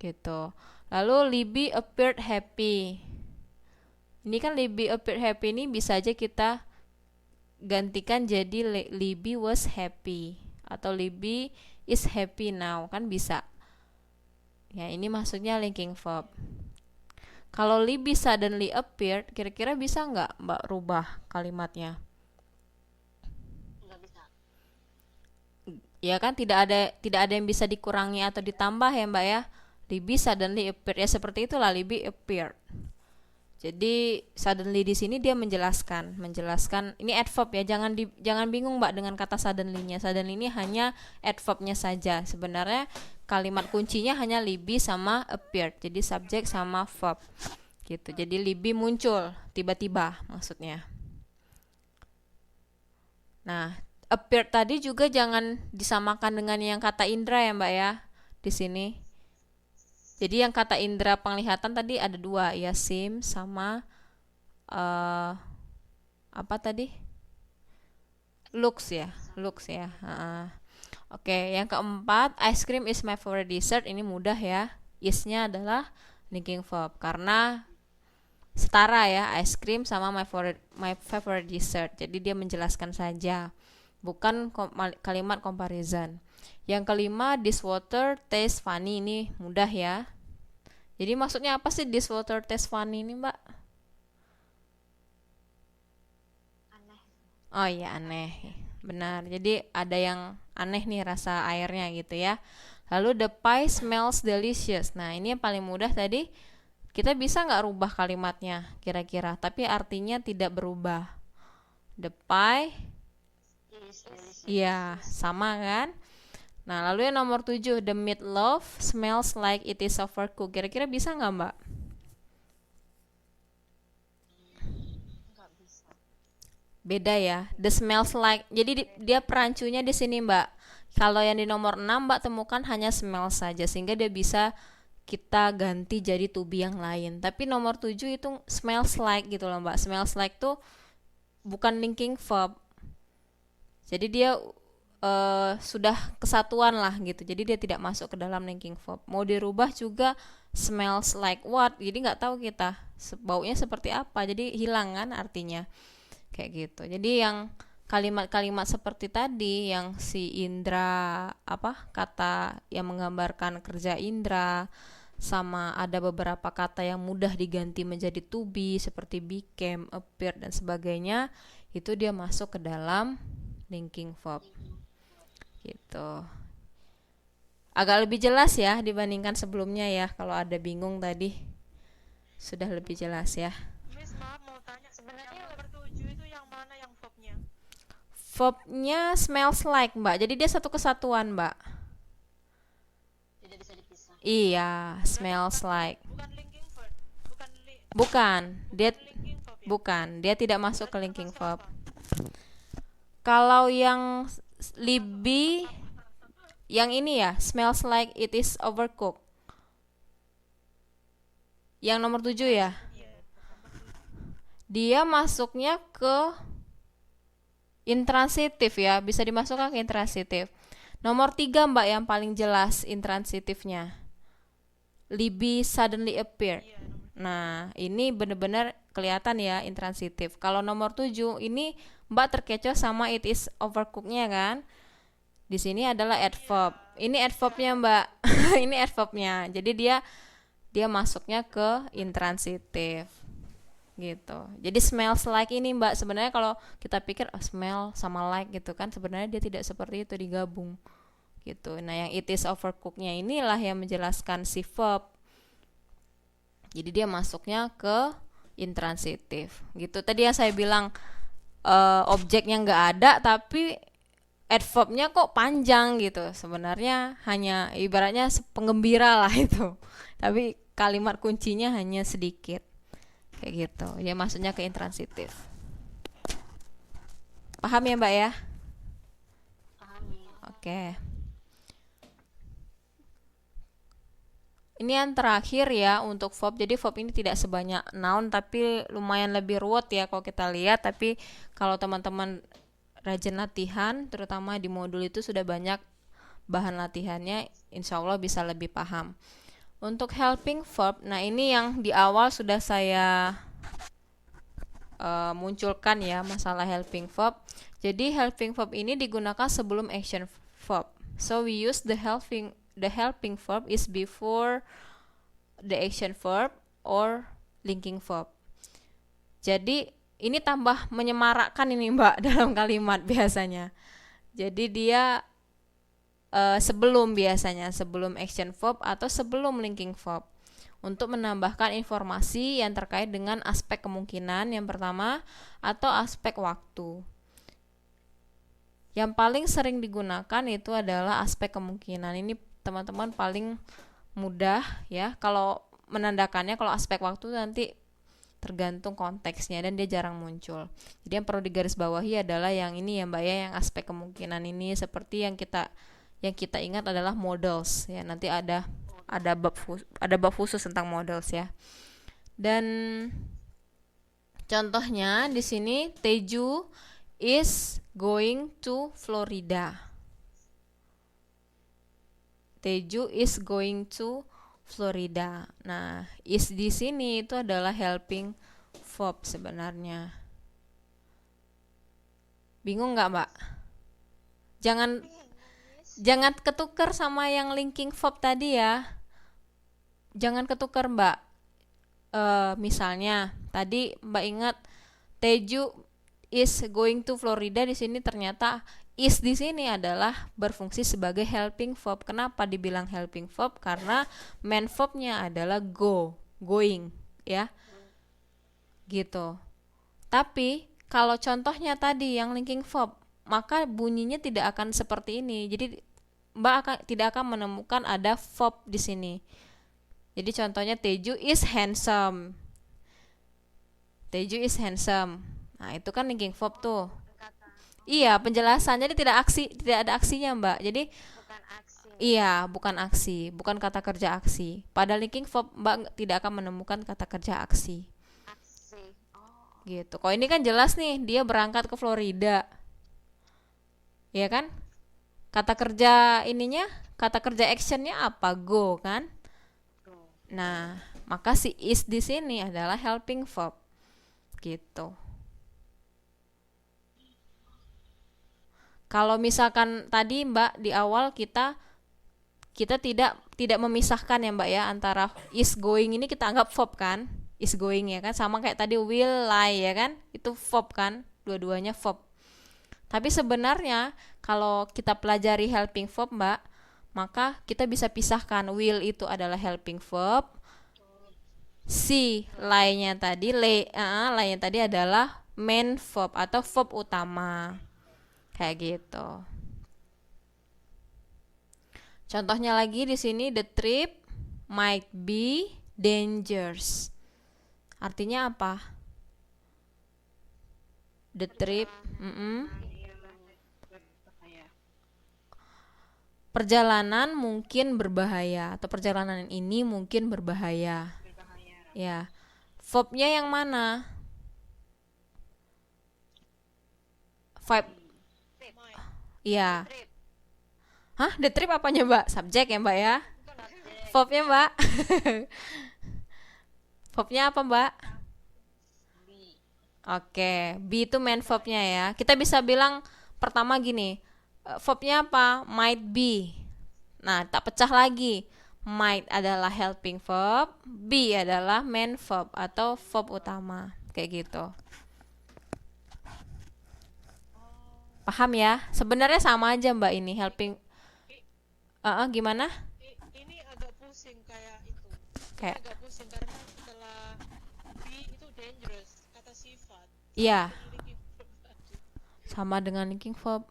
Gitu. Lalu Libby appeared happy. Ini kan Libby appeared happy ini bisa aja kita gantikan jadi Libby was happy atau Libby is happy now, kan bisa. Ya, ini maksudnya linking verb. Kalau Libby suddenly appeared, kira-kira bisa nggak Mbak rubah kalimatnya? Nggak bisa. Ya kan tidak ada yang bisa dikurangi atau ditambah ya Mbak ya. Libby suddenly appeared, ya seperti itulah Libby appeared. Jadi suddenly di sini dia menjelaskan ini adverb ya, jangan bingung Mbak dengan kata suddenly-nya. Suddenly ini hanya adverb-nya saja. Sebenarnya kalimat kuncinya hanya Libby sama appeared. Jadi subjek sama verb. Gitu. Jadi Libby muncul tiba-tiba maksudnya. Nah, appeared tadi juga jangan disamakan dengan yang kata indra ya Mbak ya di sini. Jadi yang kata indera penglihatan tadi ada dua ya, sim sama apa tadi? Looks ya. Oke, yang keempat, ice cream is my favorite dessert. Ini mudah ya. Is-nya adalah linking verb karena setara ya, ice cream sama my favorite dessert. Jadi dia menjelaskan saja, bukan kalimat comparison. Yang kelima, this water tastes funny. Ini mudah ya. Jadi maksudnya apa sih this water tastes funny ini Mbak? Aneh. Oh iya, aneh. Benar. Jadi ada yang aneh nih rasa airnya gitu ya. Lalu the pie smells delicious. Nah ini yang paling mudah tadi. Kita bisa nggak rubah kalimatnya kira-kira? Tapi artinya tidak berubah. The pie, iya sama kan? Nah lalu yang nomor 7, the meatloaf smells like it is overcooked. Kira-kira bisa nggak Mbak? Nggak bisa. Beda ya. The smells like. Jadi dia perancunya di sini Mbak. Kalau yang di nomor 6 Mbak temukan hanya smell saja sehingga dia bisa kita ganti jadi to be yang lain. Tapi nomor 7 itu smells like gitu loh Mbak. Smells like tuh bukan linking verb. Jadi dia sudah kesatuan lah gitu. Jadi dia tidak masuk ke dalam linking verb. Mau dirubah juga smells like what. Jadi nggak tahu kita baunya seperti apa. Jadi hilang kan artinya. Kayak gitu. Jadi yang kalimat-kalimat seperti tadi yang si indra kata yang menggambarkan kerja indra, sama ada beberapa kata yang mudah diganti menjadi to be seperti became, appeared dan sebagainya, itu dia masuk ke dalam linking verb. Gitu. Agak lebih jelas ya dibandingkan sebelumnya ya. Kalau ada bingung tadi sudah lebih jelas ya. Miss, maaf mau tanya, sebenarnya nomor 7 itu yang mana yang verbnya? Verbnya smells like Mbak. Jadi dia satu kesatuan Mbak. Tidak bisa dipisah. Iya, smells like. Bukan linking verb. Bukan, dia tidak masuk ke linking verb. Kalau yang Libby yang ini ya, smells like it is overcooked. Yang nomor 7 ya. Dia masuknya ke intransitif ya, bisa dimasukkan ke intransitif. Nomor 3 Mbak yang paling jelas intransitifnya. Libby suddenly appeared. Nah, ini benar-benar kelihatan ya intransitif. Kalau nomor 7 ini Mbak terkecoh sama it is overcooked-nya kan? Di sini adalah adverb. Ini adverb-nya Mbak. Ini adverb-nya. Jadi dia masuknya ke intransitif. Gitu. Jadi smells like ini Mbak, sebenarnya kalau kita pikir smell sama like gitu kan, sebenarnya dia tidak seperti itu, digabung. Gitu. Nah, yang it is overcooked-nya inilah yang menjelaskan si verb. Jadi dia masuknya ke intransitif. Gitu. Tadi yang saya bilang objeknya nggak ada tapi adverb-nya kok panjang gitu. Sebenarnya hanya ibaratnya penggembira lah itu. Tapi kalimat kuncinya hanya sedikit. Kayak gitu. Ya maksudnya ke intransitif. Paham ya Mbak ya? Paham ya. Oke. Ini yang terakhir ya untuk verb. Jadi verb ini tidak sebanyak noun tapi lumayan lebih ruwet ya kalau kita lihat. Tapi kalau teman-teman rajin latihan, terutama di modul itu sudah banyak bahan latihannya, insya Allah bisa lebih paham. Untuk helping verb, nah ini yang di awal sudah saya munculkan ya, masalah helping verb. Jadi helping verb ini digunakan sebelum action verb. So we use the helping verb is before the action verb or linking verb. Jadi ini tambah menyemarakkan ini Mbak dalam kalimat biasanya. Jadi dia sebelum action verb atau sebelum linking verb, untuk menambahkan informasi yang terkait dengan aspek kemungkinan yang pertama atau aspek waktu. Yang paling sering digunakan itu adalah aspek kemungkinan. Ini teman-teman paling mudah ya. Kalau menandakannya, kalau aspek waktu nanti tergantung konteksnya dan dia jarang muncul. Jadi yang perlu digarisbawahi adalah yang ini ya Mbak ya, yang aspek kemungkinan ini, seperti yang kita ingat adalah models ya. Nanti ada bab khusus tentang models ya. Dan contohnya di sini, Teju is going to Florida. Teju is going to Florida. Nah, is di sini itu adalah helping verb sebenarnya. Bingung nggak Mbak? Jangan ketukar sama yang linking verb tadi ya. Jangan ketukar Mbak. Misalnya tadi Mbak ingat Teju is going to Florida, di sini ternyata is di sini adalah berfungsi sebagai helping verb. Kenapa dibilang helping verb? Karena main verbnya adalah going ya. Gitu. Tapi kalau contohnya tadi yang linking verb, maka bunyinya tidak akan seperti ini. Jadi Mbak tidak akan menemukan ada verb di sini. Jadi contohnya Teju is handsome. Teju is handsome. Nah, itu kan linking verb tuh. Iya, penjelasan. Jadi tidak ada aksinya, Mbak. Jadi bukan aksi. iya, bukan aksi, bukan kata kerja aksi. Pada linking verb Mbak tidak akan menemukan kata kerja aksi. Gitu. Kalau ini kan jelas nih, dia berangkat ke Florida. Iya kan? Kata kerja ininya, kata kerja actionnya apa? Go kan? Nah, maka si is di sini adalah helping verb. Gitu. Kalau misalkan tadi Mbak di awal kita tidak memisahkan ya Mbak ya, antara is going ini kita anggap verb kan? Is going ya kan, sama kayak tadi will, lie ya kan, itu verb kan, dua-duanya verb. Tapi sebenarnya kalau kita pelajari helping verb Mbak, maka kita bisa pisahkan, will itu adalah helping verb, si lie-nya tadi lie-nya tadi adalah main verb atau verb utama, kayak gitu. Contohnya lagi di sini, the trip might be dangerous. Artinya apa? The trip, perjalanan mungkin berbahaya, atau perjalanan ini mungkin berbahaya. Ya, verbnya yang mana? Verb. Iya. Hah, the trip apanya Mbak? Subjek ya Mbak ya? Verbnya Mbak? Verbnya apa Mbak? Oke, be itu main verbnya ya. Kita bisa bilang pertama gini, verbnya apa? Might be. Nah, tak pecah lagi. Might adalah helping verb, be adalah main verb atau verb utama. Kayak gitu. Paham ya? Sebenarnya sama aja Mbak ini helping. Gimana? Ini agak pusing kayak itu. Kayak Agak pusing karena setelah be itu dangerous, kata sifat. iya, Linking verb tadi. sama dengan linking verb.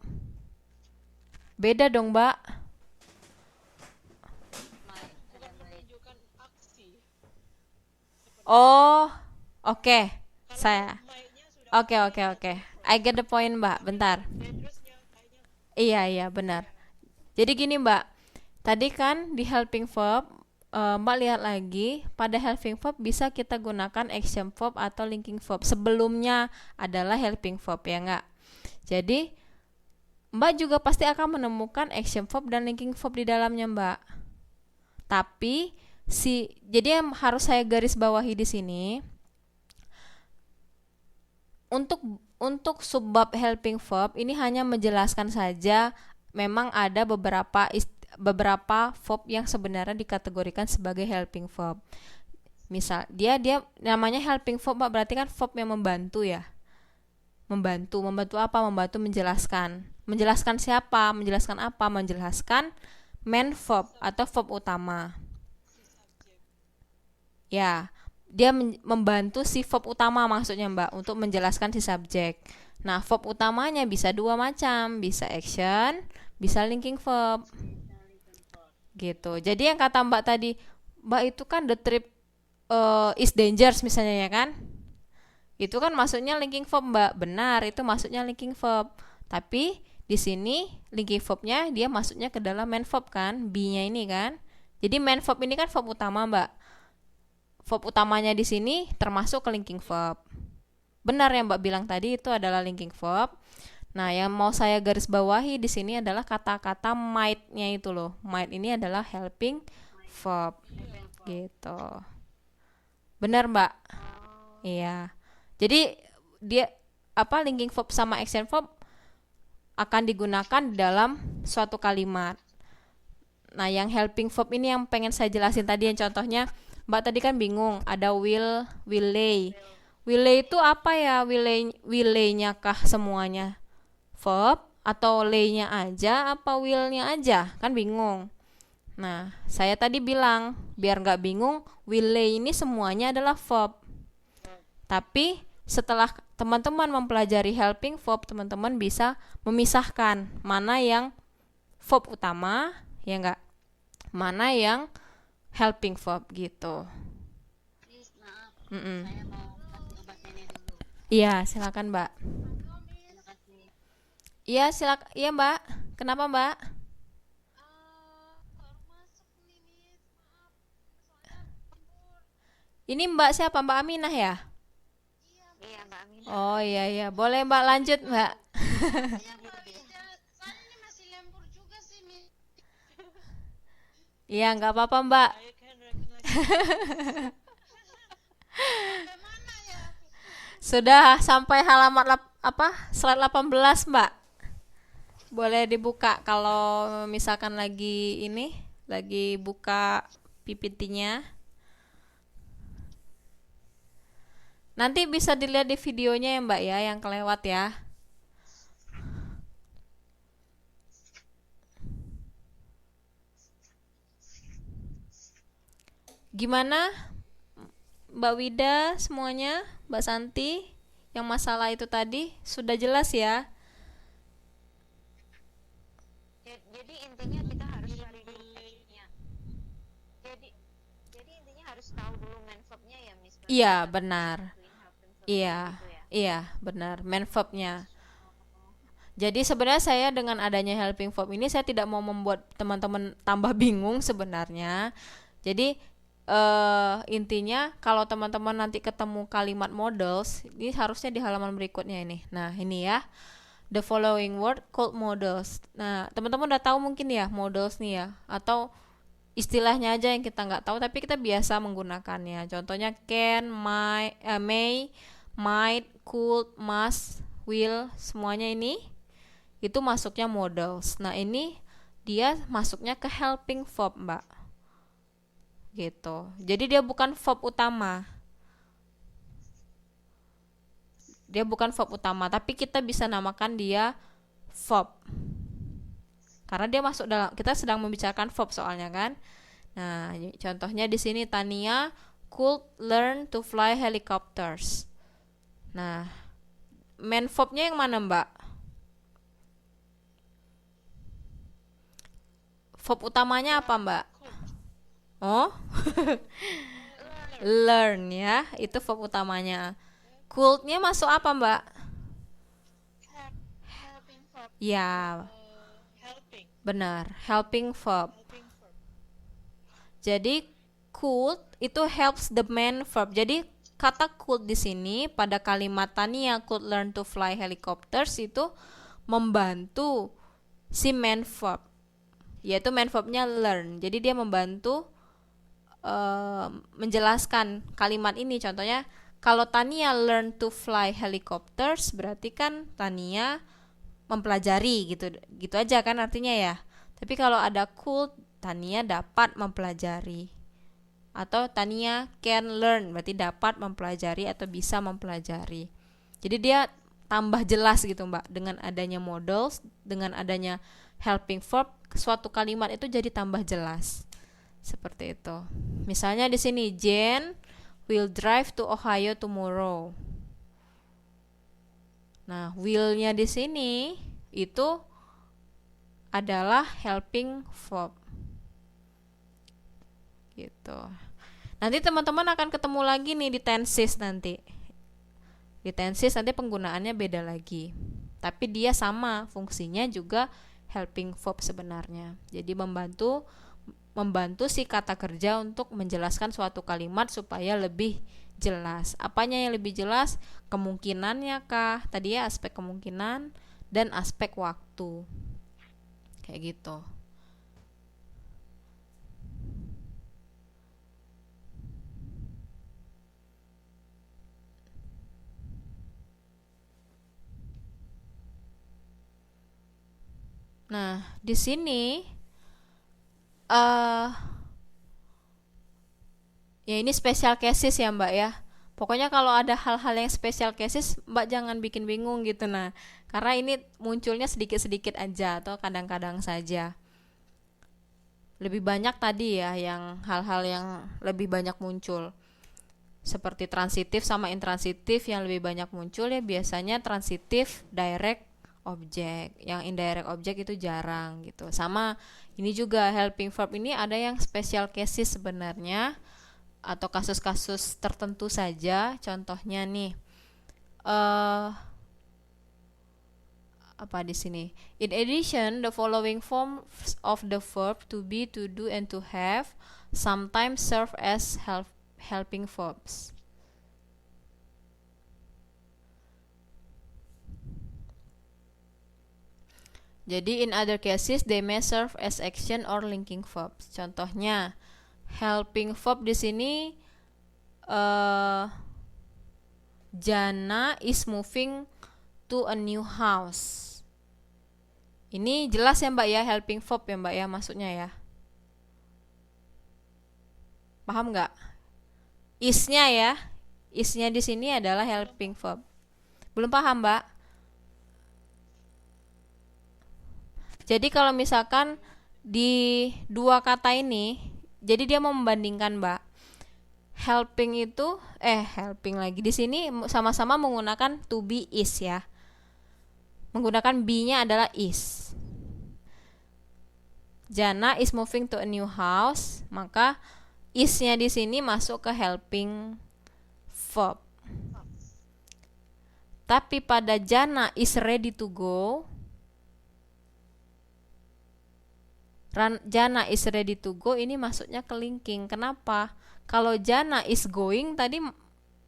Beda dong Mbak. Bukan menunjukkan aksi. Oh, oke. Saya. Might-nya sudah Oke. I get the point Mbak. Bentar. dangerous-nya kayaknya Iya benar. Jadi gini Mbak, tadi kan di helping verb, Mbak lihat lagi, pada helping verb bisa kita gunakan action verb atau linking verb. Sebelumnya adalah helping verb ya enggak? Jadi Mbak juga pasti akan menemukan action verb dan linking verb di dalamnya, Mbak. Tapi jadi yang harus saya garis bawahi di sini, untuk subbab helping verb ini hanya menjelaskan saja memang ada beberapa verb yang sebenarnya dikategorikan sebagai helping verb. Misal dia namanya helping verb, Mbak, berarti kan verb yang membantu ya. Membantu apa? Membantu menjelaskan. Menjelaskan siapa? Menjelaskan apa? Menjelaskan main verb atau verb utama. Ya, dia membantu si verb utama maksudnya, Mbak, untuk menjelaskan si subjek. Nah, verb utamanya bisa dua macam, bisa action, bisa linking verb. Gitu. Jadi yang kata Mbak tadi, Mbak itu kan the trip is dangerous misalnya ya kan? Itu kan maksudnya linking verb, Mbak. Benar, itu maksudnya linking verb. Tapi di sini linking verbnya dia masuknya ke dalam main verb kan, be-nya ini kan. Jadi main verb ini kan verb utama, Mbak. Verb utamanya di sini termasuk ke linking verb. Benar yang Mbak bilang tadi, itu adalah linking verb. Nah, yang mau saya garis bawahi di sini adalah kata-kata might-nya itu loh. Might ini adalah helping verb. Gitu. Benar, Mbak? Iya. Jadi dia linking verb sama action verb akan digunakan di dalam suatu kalimat. Nah, yang helping verb ini yang pengen saya jelasin tadi, yang contohnya Mbak tadi kan bingung, ada will lay. Will lay itu apa ya? Will lay-nya kah semuanya verb atau lay-nya aja apa will-nya aja? Kan bingung. Nah, saya tadi bilang biar nggak bingung, will lay ini semuanya adalah verb. Tapi setelah teman-teman mempelajari helping verb, teman-teman bisa memisahkan mana yang verb utama, ya enggak? Mana yang helping verb gitu. Please, maaf. Saya mau kasih obat nenek dulu. Iya, silakan, Mbak. Terima kasih. Iya, silakan. Iya, Mbak. Kenapa, Mbak? Baru masuk nih, Miss. Maaf. Soalnya libur. Ini Mbak siapa? Mbak Aminah ya? Iya, Mbak Aminah. Oh, iya. Boleh, Mbak, lanjut, Mbak. Iya, Mbak Ida. Soalnya ini masih lembur juga sih, Miss. Iya, nggak apa-apa, Mbak. I can recognize. Sampai mana ya? Sudah sampai halaman slide 18, Mbak. Boleh dibuka kalau misalkan lagi buka PPT-nya. Nanti bisa dilihat di videonya ya, Mbak ya, yang kelewat ya. Gimana Mbak Wida semuanya, Mbak Santi, yang masalah itu tadi sudah jelas ya? Jadi intinya kita harus cari dulu main-nya. Jadi intinya harus tahu dulu main verb-nya ya, Miss. Iya, benar. Between helping verb Iya, gitu ya. iya, benar. Main verb-nya. Jadi sebenarnya saya dengan adanya helping verb ini saya tidak mau membuat teman-teman tambah bingung sebenarnya. Jadi intinya kalau teman-teman nanti ketemu kalimat models, ini harusnya di halaman berikutnya ini. Nah, ini ya. The following word called models. Nah, teman-teman udah tahu mungkin ya models nih ya, atau istilahnya aja yang kita nggak tahu tapi kita biasa menggunakannya. Contohnya can, may, might, could, must, will, semuanya ini itu masuknya models. Nah, ini dia masuknya ke helping verb, Mbak. Gitu. Jadi dia bukan verb utama. Dia bukan verb utama, tapi kita bisa namakan dia verb. Karena dia masuk dalam, kita sedang membicarakan verb soalnya kan. Nah, contohnya di sini Tania could learn to fly helicopters. Nah, main verbnya yang mana, Mbak? Verb utamanya apa, Mbak? Oh, learn ya, itu verb utamanya. Could-nya masuk apa, Mbak? Helping verb. Ya, Helping. benar, helping verb. Helping verb. Jadi could itu helps the main verb. Jadi kata could di sini pada kalimat Tania could learn to fly helicopters itu membantu si main verb, yaitu main verbnya learn. Jadi dia membantu menjelaskan kalimat ini. Contohnya kalau Tania learn to fly helicopters, berarti kan Tania mempelajari gitu, gitu aja kan artinya ya. Tapi kalau ada could, Tania dapat mempelajari. Atau Tania can learn, berarti dapat mempelajari atau bisa mempelajari. Jadi dia tambah jelas gitu Mbak, dengan adanya modals, dengan adanya helping verb, suatu kalimat itu jadi tambah jelas. Seperti itu. Misalnya di sini Jane will drive to Ohio tomorrow. Nah, will-nya di sini itu adalah helping verb. Gitu. Nanti teman-teman akan ketemu lagi nih di tenses nanti. Di tenses nanti penggunaannya beda lagi. Tapi dia sama, fungsinya juga helping verb sebenarnya. Jadi membantu si kata kerja untuk menjelaskan suatu kalimat supaya lebih jelas. Apanya yang lebih jelas? Kemungkinannya kah? Tadi ya aspek kemungkinan dan aspek waktu. Kayak gitu. Nah, di sini ya ini special cases ya Mbak ya. Pokoknya kalau ada hal-hal yang special cases, Mbak jangan bikin bingung gitu. Nah, karena ini munculnya sedikit-sedikit aja atau kadang-kadang saja. Lebih banyak tadi ya yang hal-hal yang lebih banyak muncul. Seperti transitif sama intransitif yang lebih banyak muncul ya biasanya transitif direct object. Yang indirect object itu jarang gitu. Sama ini juga helping verb ini ada yang special cases sebenarnya atau kasus-kasus tertentu saja. Contohnya nih apa di sini? In addition, the following forms of the verb to be, to do, and to have sometimes serve as helping verbs. Jadi in other cases they may serve as action or linking verbs. Contohnya helping verb di sini Jana is moving to a new house. Ini jelas ya Mbak ya, helping verb ya Mbak ya maksudnya ya. Paham nggak? Is-nya ya, is-nya di sini adalah helping verb. Belum paham Mbak? Jadi kalau misalkan di dua kata ini, jadi dia mau membandingkan Mbak. Helping itu helping lagi di sini sama-sama menggunakan to be is ya. Menggunakan be-nya adalah is. Jana is moving to a new house, maka is-nya di sini masuk ke helping verb. Tapi pada Jana is ready to go, Jana is ready to go ini maksudnya ke linking. Kenapa? Kalau Jana is going tadi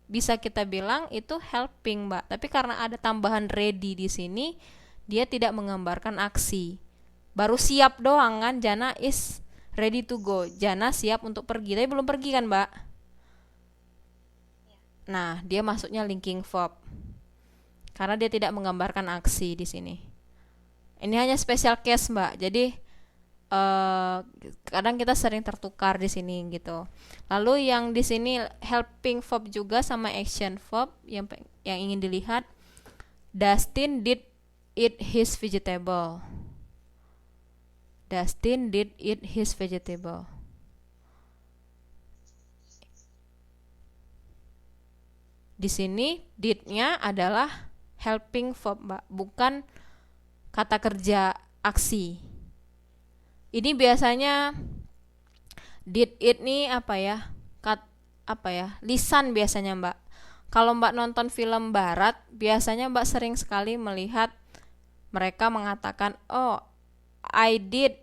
bisa kita bilang itu helping Mbak. Tapi karena ada tambahan ready di sini, dia tidak menggambarkan aksi. Baru siap doang kan, Jana is ready to go. Jana siap untuk pergi, tapi belum pergi kan Mbak? Nah, dia masuknya linking verb. Karena dia tidak menggambarkan aksi di sini. Ini hanya special case Mbak. Jadi kadang kita sering tertukar di sini gitu. Lalu yang di sini helping verb juga sama action verb yang ingin dilihat. Dustin did eat his vegetable. Dustin did eat his vegetable. Di sini did-nya adalah helping verb Mbak, bukan kata kerja aksi. Ini biasanya did it nih lisan biasanya Mbak. Kalau Mbak nonton film barat, biasanya Mbak sering sekali melihat mereka mengatakan, "Oh, I did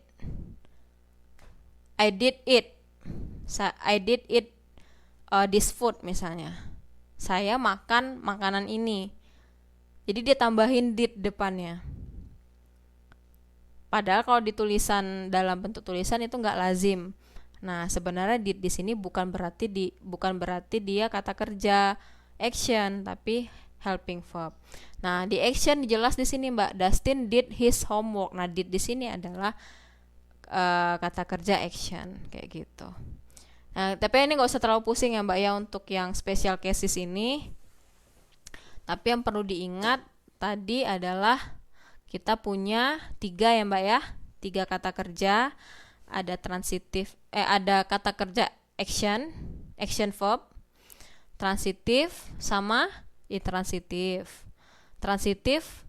eat this food," misalnya. Saya makan makanan ini. Jadi dia tambahin did depannya. Padahal kalau di tulisan, dalam bentuk tulisan itu nggak lazim. Nah, sebenarnya di sini bukan berarti dia kata kerja action, tapi helping verb. Nah, di action jelas di sini Mbak, Dustin did his homework. Nah, did di sini adalah kata kerja action kayak gitu. Nah, tapi ini nggak usah terlalu pusing ya Mbak ya untuk yang special cases ini. Tapi yang perlu diingat tadi adalah kita punya 3 ya Mbak ya, 3 kata kerja. Ada transitif, ada kata kerja action verb, transitif sama intransitif. Transitif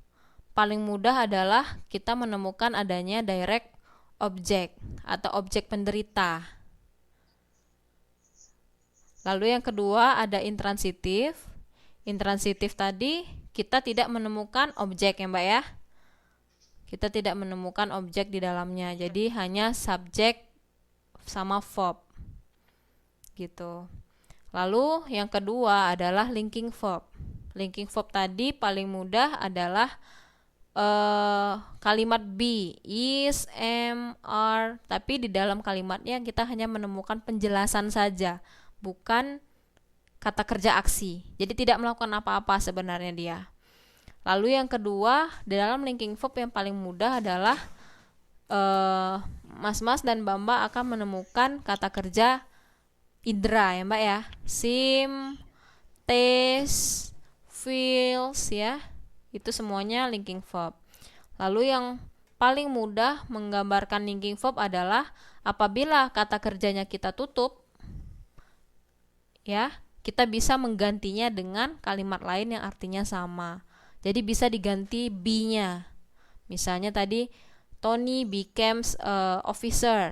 paling mudah adalah kita menemukan adanya direct object atau objek penderita. Lalu yang kedua ada intransitif. Intransitif tadi kita tidak menemukan objek ya Mbak ya. Kita tidak menemukan objek di dalamnya. Jadi hanya subjek sama verb. Gitu. Lalu yang kedua adalah linking verb. Linking verb tadi paling mudah adalah kalimat be, is, am, are, tapi di dalam kalimatnya kita hanya menemukan penjelasan saja, bukan kata kerja aksi. Jadi tidak melakukan apa-apa sebenarnya dia. Lalu yang kedua, di dalam linking verb yang paling mudah adalah Mas-mas dan Mbak-mbak akan menemukan kata kerja indra ya Mbak ya. Sim, taste, feels ya. Itu semuanya linking verb. Lalu yang paling mudah menggambarkan linking verb adalah apabila kata kerjanya kita tutup ya, kita bisa menggantinya dengan kalimat lain yang artinya sama. Jadi bisa diganti be-nya. Misalnya tadi Tony becomes officer.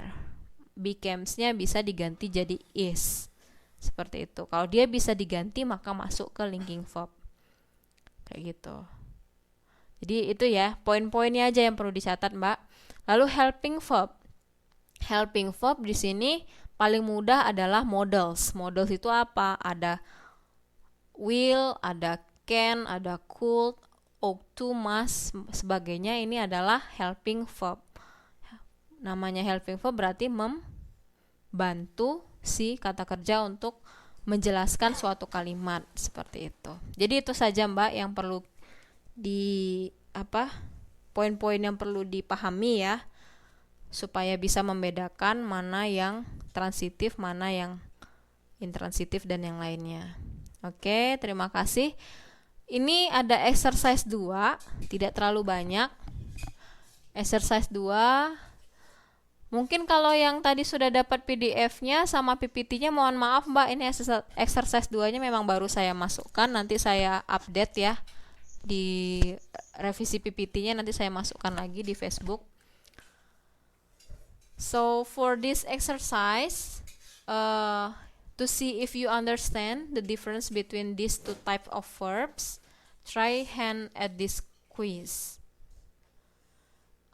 Becomes-nya bisa diganti jadi is. Seperti itu. Kalau dia bisa diganti maka masuk ke linking verb. Kayak gitu. Jadi itu ya, poin-poinnya aja yang perlu dicatat, Mbak. Lalu helping verb. Helping verb di sini paling mudah adalah modals. Modals itu apa? Ada will, ada can, ada could, ought to, must, sebagainya. Ini adalah helping verb. Namanya helping verb berarti membantu si kata kerja untuk menjelaskan suatu kalimat seperti itu. Jadi itu saja Mbak yang perlu poin-poin yang perlu dipahami ya, supaya bisa membedakan mana yang transitif, mana yang intransitif dan yang lainnya. Oke, terima kasih. Ini ada exercise 2, tidak terlalu banyak. Exercise 2. Mungkin kalau yang tadi sudah dapat PDF-nya sama PPT-nya mohon maaf Mbak, ini exercise 2-nya memang baru saya masukkan, nanti saya update ya. Di revisi PPT-nya nanti saya masukkan lagi di Facebook. So for this exercise, to see if you understand the difference between these two types of verbs, try hand at this quiz.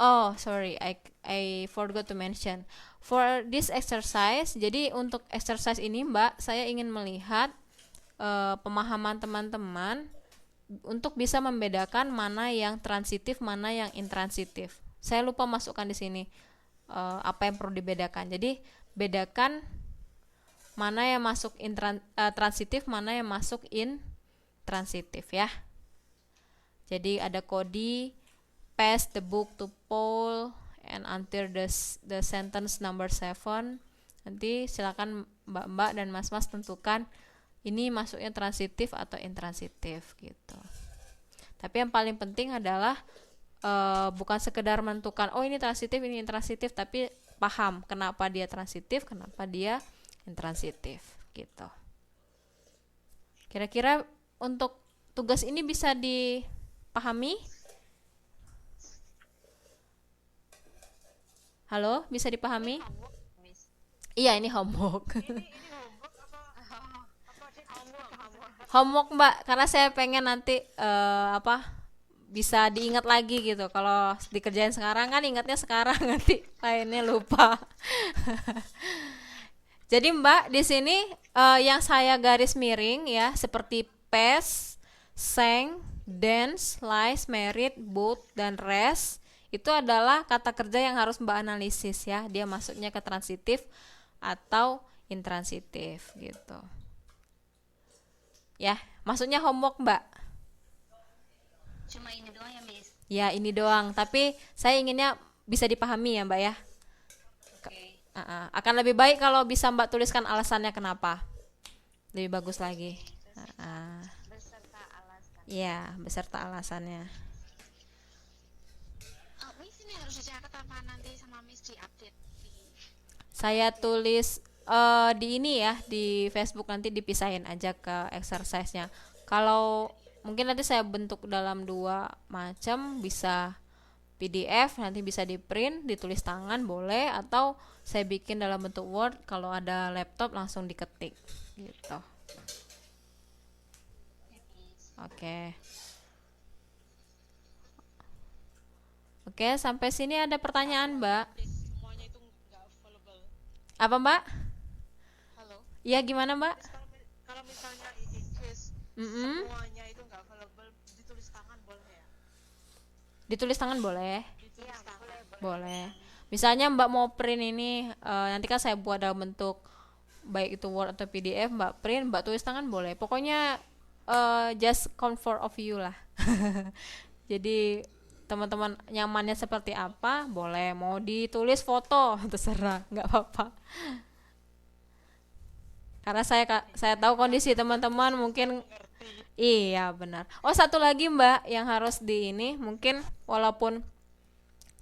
Oh, sorry, I forgot to mention. For this exercise, jadi untuk exercise ini Mbak, saya ingin melihat pemahaman teman-teman untuk bisa membedakan mana yang transitif, mana yang intransitif. Saya lupa masukkan di sini apa yang perlu dibedakan. Jadi bedakan mana yang masuk transitif, mana yang masuk intransitif ya. Jadi ada Cody pass the book to Paul and until the sentence number 7. Nanti silakan Mbak-mbak dan Mas-mas tentukan ini masuknya transitif atau intransitif gitu. Tapi yang paling penting adalah bukan sekedar menentukan oh ini transitif, ini intransitif, tapi paham kenapa dia transitif, kenapa dia intransitif gitu. Kira-kira untuk tugas ini bisa dipahami? Halo, bisa dipahami? Iya, ini homework. Homework Mbak, karena saya pengen nanti bisa diingat lagi gitu. Kalau dikerjain sekarang kan ingatnya sekarang, nanti lainnya lupa. Jadi Mbak, di sini yang saya garis miring ya, seperti pass, sang, dance, lies, merit, both, dan rest, itu adalah kata kerja yang harus Mbak analisis ya. Dia masuknya ke transitif atau intransitif gitu. Ya, maksudnya homework Mbak. Cuma ini doang ya, Miss. Ya, ini doang. Tapi saya inginnya bisa dipahami ya Mbak ya. Oke. Akan lebih baik kalau bisa Mbak tuliskan alasannya kenapa. Lebih bagus lagi. Beserta alasan. Ya, beserta alasannya. Miss ini harus dicatat apa nanti sama Miss di-update di Saya tulis di ini ya, di Facebook, nanti dipisahin aja ke exercise-nya. Kalau mungkin nanti saya bentuk dalam 2 macam, bisa PDF, nanti bisa di print, ditulis tangan boleh, atau saya bikin dalam bentuk Word, kalau ada laptop langsung diketik gitu. Oke. Oke, sampai sini ada pertanyaan Mbak? Semuanya itu nggak available. Apa Mbak? Halo. Iya, gimana Mbak? Terus kalau misalnya in case Mm-mm. semuanya itu nggak available, ditulis tangan boleh ya? Ditulis tangan boleh? Ditulis tangan. Boleh. Misalnya Mbak mau print ini, nanti kan saya buat dalam bentuk baik itu Word atau PDF, Mbak print, Mbak tulis tangan boleh. Pokoknya just comfort of you lah. Jadi teman-teman nyamannya seperti apa, boleh. Mau ditulis foto, terserah, nggak apa-apa. Karena saya tahu kondisi teman-teman mungkin. Iya benar. Oh, satu lagi Mbak yang harus di ini, mungkin walaupun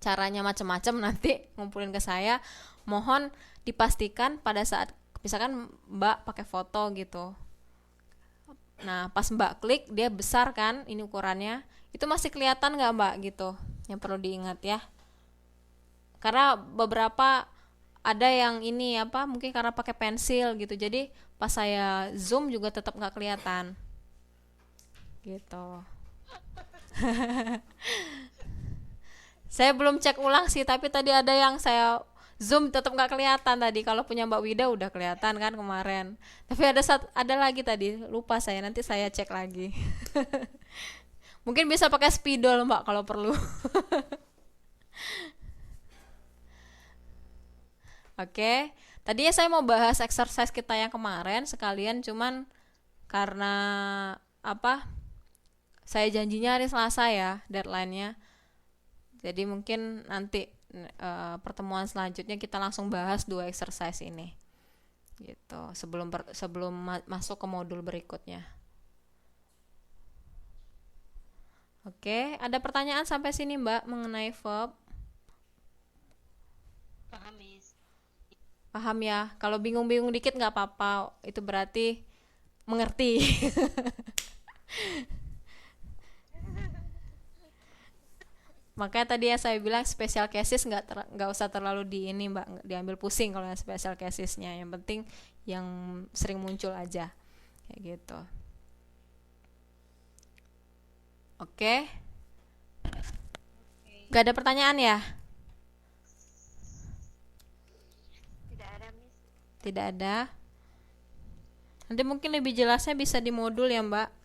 caranya macam-macam nanti ngumpulin ke saya, mohon dipastikan pada saat misalkan Mbak pakai foto gitu. Nah, pas Mbak klik dia besar kan, ini ukurannya. Itu masih kelihatan nggak Mbak gitu? Yang perlu diingat ya. Karena beberapa ada yang ini apa, mungkin karena pakai pensil gitu. Jadi pas saya zoom juga tetap nggak kelihatan. Gitu. Saya belum cek ulang sih, tapi tadi ada yang saya zoom tetap nggak kelihatan tadi. Kalau punya Mbak Wida udah kelihatan kan kemarin. Tapi ada lagi tadi, lupa saya, nanti saya cek lagi. Mungkin bisa pakai spidol Mbak kalau perlu. Oke, tadinya saya mau bahas exercise kita yang kemarin sekalian, cuman karena apa? Saya janjinya hari Selasa ya, deadline-nya. Jadi mungkin nanti pertemuan selanjutnya kita langsung bahas 2 exercise ini. Gitu, sebelum masuk ke modul berikutnya. Oke, ada pertanyaan sampai sini Mbak mengenai verb? Paham, Miss. Paham ya? Kalau bingung-bingung dikit nggak apa-apa, itu berarti mengerti. Makanya tadi ya saya bilang special cases nggak usah terlalu di ini Mbak, diambil pusing kalau yang special casesnya. Yang penting yang sering muncul aja kayak gitu. Oke. Gak ada pertanyaan ya? Tidak ada, Miss. Tidak ada. Nanti mungkin lebih jelasnya bisa di modul ya Mbak.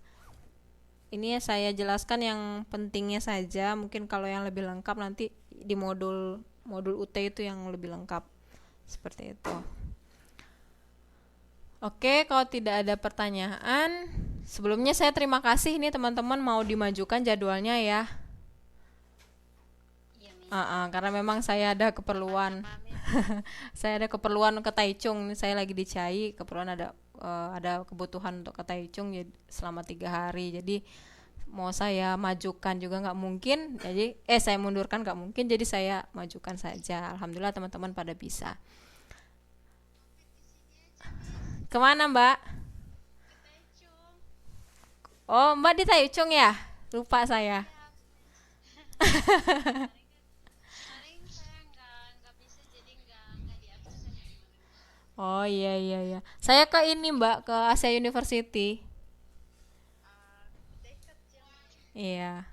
Ini ya saya jelaskan yang pentingnya saja. Mungkin kalau yang lebih lengkap nanti di modul UT itu yang lebih lengkap. Seperti itu. Oke, kalau tidak ada pertanyaan, sebelumnya saya terima kasih nih teman-teman mau dimajukan jadwalnya ya. Iya, Miss. Karena memang saya ada keperluan. Sama, Miss. Saya ada keperluan ke Taichung. Saya lagi di Cai, keperluan ada kebutuhan untuk ke Taichung selama 3 hari. Jadi mau saya majukan juga nggak mungkin. Jadi saya mundurkan nggak mungkin. Jadi saya majukan saja. Alhamdulillah teman-teman pada bisa. Kemana Mbak? Oh, Mbak di Taichung ya? Lupa saya. Kemarin saya nggak bisa, jadi nggak diabsen. Oh iya. Saya ke ini Mbak, ke Asia University. Dekat jam. Iya.